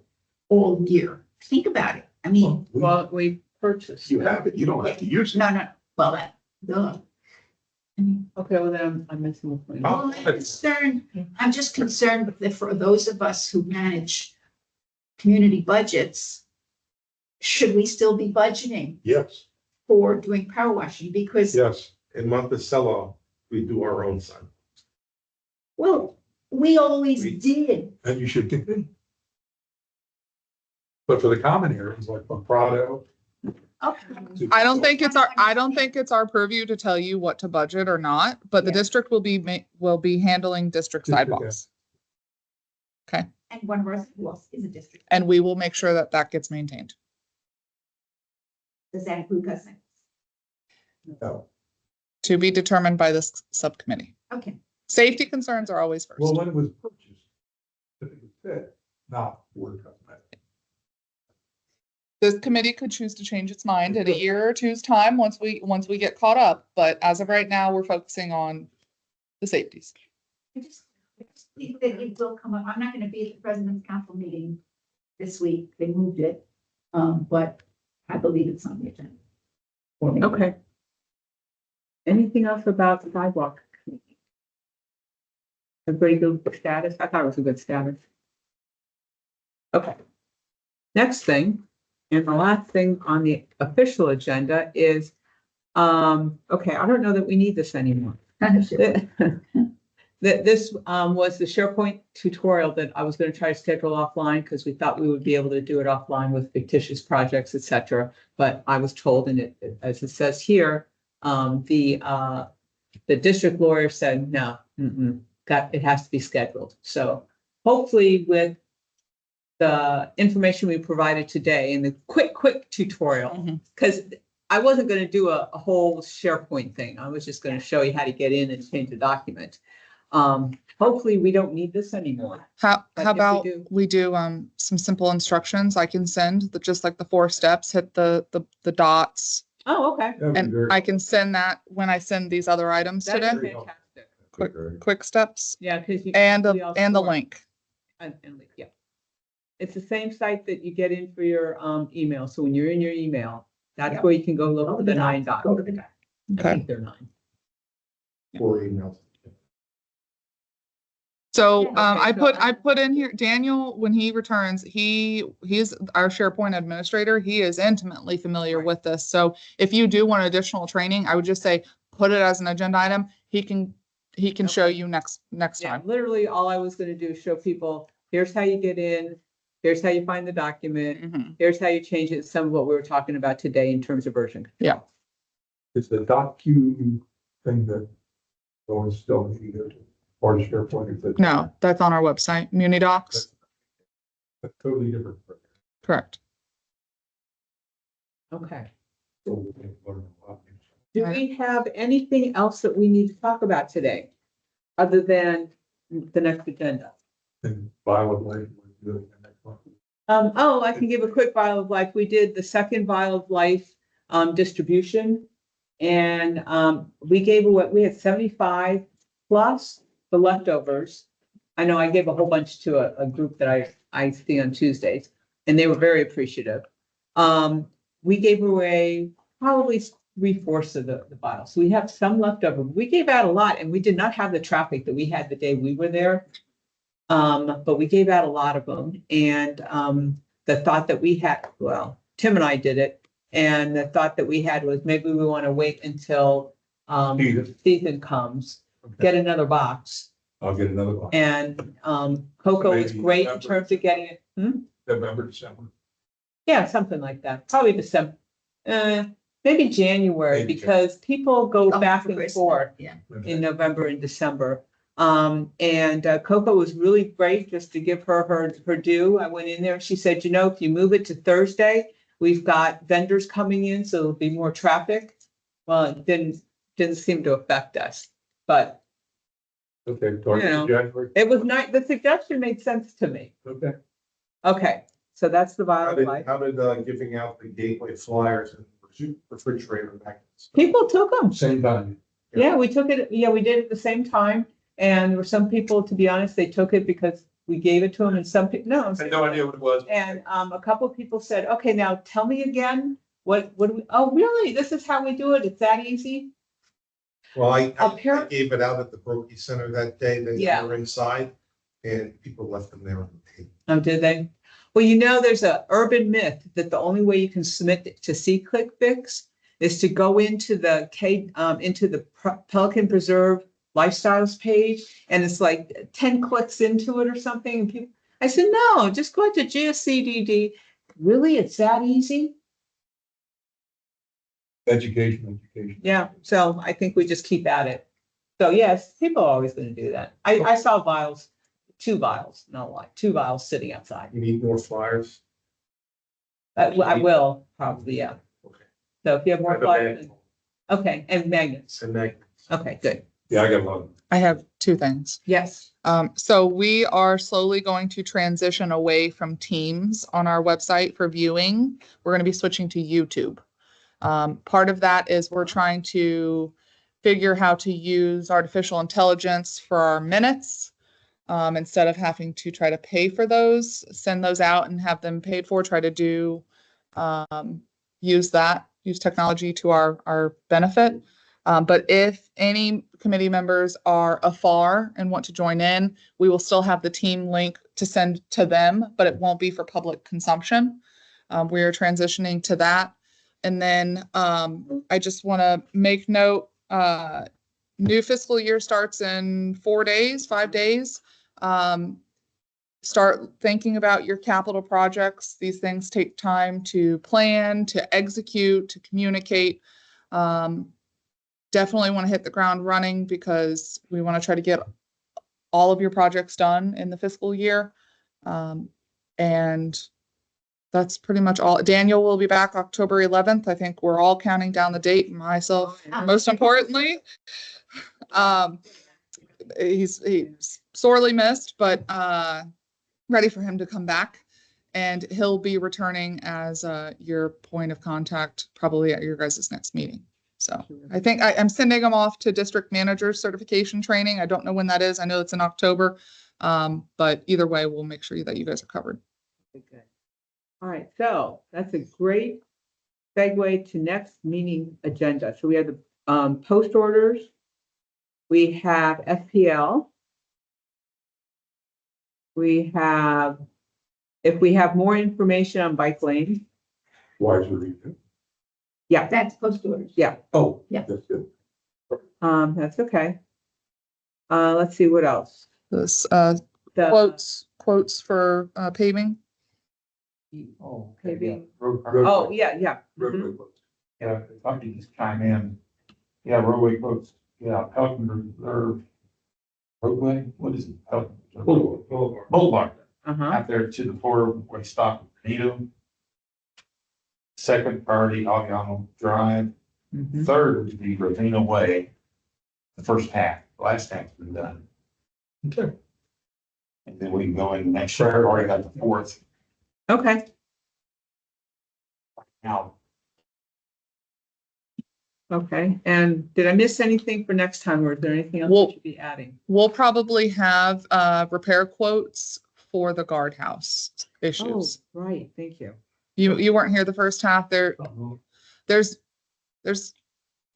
all year? Think about it. I mean, Well, we purchased. You have it, you don't have to use it. no, well, that, duh. I mean, Okay, well then I'm missing the point. Oh. I'm just concerned that for those of us who manage community budgets, should we still be budgeting Yes, for doing power washing? Because, yes. In Monticello, we do our own sign. well, we always We- did. And you should continue. But for the common areas like Prado. Okay. I don't think it's our purview to tell you what to budget or not, but the Yeah. district will be handling district District, sidewalks. And one of our sidewalks is a district. And we will make sure that gets maintained. Does that include cosmetics? No. To be determined by this subcommittee. Okay. Safety concerns are always first. Well, when it was purchased, it said not for cosmetic. This committee could choose to change its mind in a year or two's time once we get caught up. But as of right now, we're focusing on the safeties. I just think that it will come up. I'm not going to be at the President's Council meeting this week. They moved it. But I believe it's on the agenda. Okay. Anything else about the sidewalk? Everybody good status? I thought it was a good status. Okay. Next thing, and the last thing on the official agenda is, okay, I don't know that we need this anymore. This was the SharePoint tutorial that I was going to try to schedule offline because we thought we would be able to do it offline with fictitious projects, etc. But I was told, and it, as it says here, the district lawyer said no, it has to be scheduled. So hopefully, with the information we provided today and the quick tutorial, because I wasn't gonna do a whole SharePoint thing. I was just gonna show you how to get in and change a document. Hopefully we don't need this anymore. How But if we about do- we do some simple instructions I can send, just like the 4 steps, hit the dots. Oh, okay. That would be And very- I can send that when I send these other items That is today. fantastic. Quick steps Yeah, because you. and we all the store- link. And yeah. It's the same site that you get in for your email. So when you're in your email, that's Yeah. where you can go look Go for to the the 9 doc, dots. go to the doc. I Okay. think they're 9. 4 emails. So Okay, so I put in here, Daniel, when he returns, he's our SharePoint administrator. He is intimately familiar Right. with this. So if you do want additional training, I would just say, put it as an agenda item. He can show Okay. you next Yeah, time. literally all I was gonna do is show people, here's how you get in, here's how you find the document, Mhm. here's how you change it, some of what we were talking about today in terms of version. Yeah. It's the .q thing that no one's still needed, or the SharePoint. Is it- No, that's on our website, MuniDocs. That's totally different. Correct. Okay. So we can learn a lot. Do we have anything else that we need to talk about today? Other than the next agenda? And BioLife, we're doing the next one. I can give a quick vial of life. We did the second vial of life, distribution. And, we gave away, we had 75 plus the leftovers. I know I gave a whole bunch to a group that I see on Tuesdays, and they were very appreciative. We gave away probably 3/4 of the vial. So we have some left over. We gave out a lot and we did not have the traffic that we had the day we were there. But we gave out a lot of them and, the thought that we had, well, Tim and I did it. And the thought that we had was maybe we want to wait until, Season. season comes, Okay. get another box. I'll get another one. And, Coco was Maybe great in November. terms of getting it. November, December. Yeah, something like that. Probably December. Maybe January, Maybe because people go Oh, back for and Christmas, forth Yeah. in November and December. And Coco was really great just to give her due. I went in there and she said, if you move it to Thursday, we've got vendors coming in, so there'll be more traffic. Well, it didn't seem to affect us, but Okay, target You know. January. it was nice. The suggestion made sense to me. Okay. Okay, so that's the How vial of life. did giving out the gateway flyers and refrigerator magnets? People took them. Same time. Yeah, we took it. Yeah, we did it at the same time. And there were some people, to be honest, they took it because we gave it to them and some people, no. I had no idea what it was. And a couple of people said, okay, now tell me again, what do we, oh, really? This is how we do it? It's that easy? Well, I Appar- gave it out at the Brokey Center that day. They Yeah. were inside and people left them there on the table. Oh, did they? Well, there's a urban myth that the only way you can submit to see ClickFix is to go into the Pelican Preserve Lifestyles page, and it's like 10 clicks into it or something. And people, I said, no, just go to GSCDD. Really, it's that easy? Education. Yeah, so I think we just keep at it. So yes, people are always going to do that. I saw vials, 2 vials, not a lot, 2 vials sitting outside. You need more flyers? I will probably, yeah. Okay. So if you have I more have a flyers, bag. okay, and magnets. And magnets. Okay, good. Yeah, I got a lot. I have 2 things. Yes. So we are slowly going to transition away from Teams on our website for viewing. We're going to be switching to YouTube. Part of that is we're trying to figure how to use artificial intelligence for our minutes. Instead of having to try to pay for those, send those out and have them paid for, try to use technology to our benefit. But if any committee members are afar and want to join in, we will still have the team link to send to them, but it won't be for public consumption. We are transitioning to that. And then I just want to make note, new fiscal year starts in 5 days. Start thinking about your capital projects. These things take time to plan, to execute, to communicate. Definitely want to hit the ground running because we want to try to get all of your projects done in the fiscal year. And that's pretty much all. Daniel will be back October 11th. I think we're all counting down the date, myself, most importantly. He's sorely missed, but ready for him to come back. And he'll be returning as your point of contact probably at your guys' next meeting. So I think I'm sending him off to district manager certification training. I don't know when that is. I know it's in October. But either way, we'll make sure that you guys are covered. Okay. All right, so that's a great segue to next meeting agenda. So we have the post orders. We have FPL. We have, if we have more information on bike lane. Wiser review. Yeah, That's post orders. yeah, Oh, Yeah. that's good. that's okay. Let's see what else. This The quotes for paving. Oh, Paving. Road- Oh, yeah, yeah. roadway Mhm. quotes. Yeah, if I could just chime in. Yeah, roadway quotes, yeah, Pelican Reserve. Roadway, what is it? Pelican Reserve? Boulevard. Boulevard, Uh-huh. out there to the four-way stop, Benito. Second priority, Aviano Drive. Mhm. Third would be Ravina Way. The first half, the last half's been done. Okay. And then we can go in next year, already got the fourth Okay, now. okay. And did I miss anything for next time, or is there anything else Well- we should be adding? We'll probably have repair quotes for the guardhouse Oh, issues. right, thank you. You weren't here the first half. There's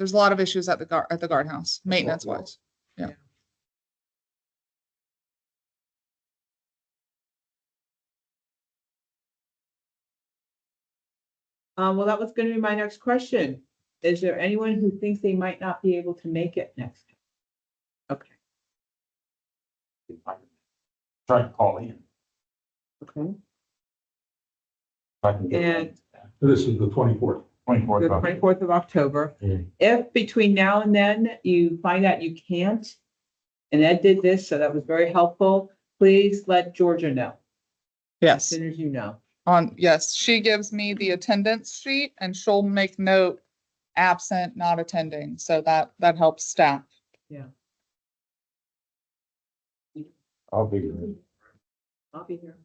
a lot of issues at the guardhouse, maintenance wise. Yeah. Well, that was gonna be my next question. Is there anyone who thinks they might not be able to make it next? Okay, Try to call in. okay. If I can get And- This is the 24th. 24th. The 24th of October. Mm. If between now and then you find out you can't, and Ed did this, so that was very helpful, please let Georgia know as Yes. soon as you know. Yes, she gives me the attendance sheet and she'll make note absent, not attending. So that helps staff. I'll be there. I'll be here.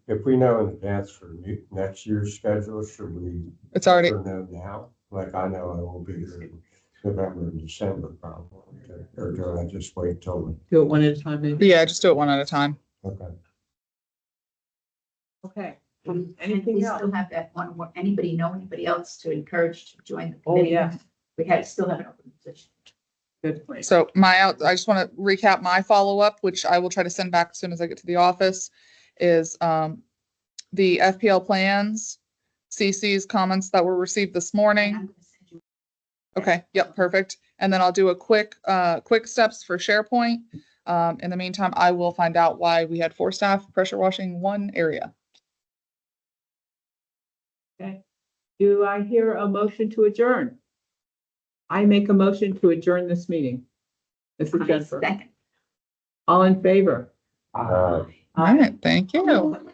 If we know in advance for next year's schedule, should we It's already, know now? Like I know I will be here in November and December probably, or do I just wait till, Do it one at a time, maybe? yeah, just do it one at a time. okay. Okay. And Anything we else? still have that one more, anybody else to encourage to join the Oh, committee? yeah. We still have an open position. Good point. So I just want to recap my follow-up, which I will try to send back as soon as I get to the office, is the FPL plans, CC's comments that were received this And morning. I'm gonna send you- Okay, yep, perfect. And then I'll do a quick steps for SharePoint. In the meantime, I will find out why we had 4 staff pressure washing 1 area. Okay. Do I hear a motion to adjourn? I make a motion to adjourn this meeting. This is I Jennifer. second. All in favor? All right, thank you.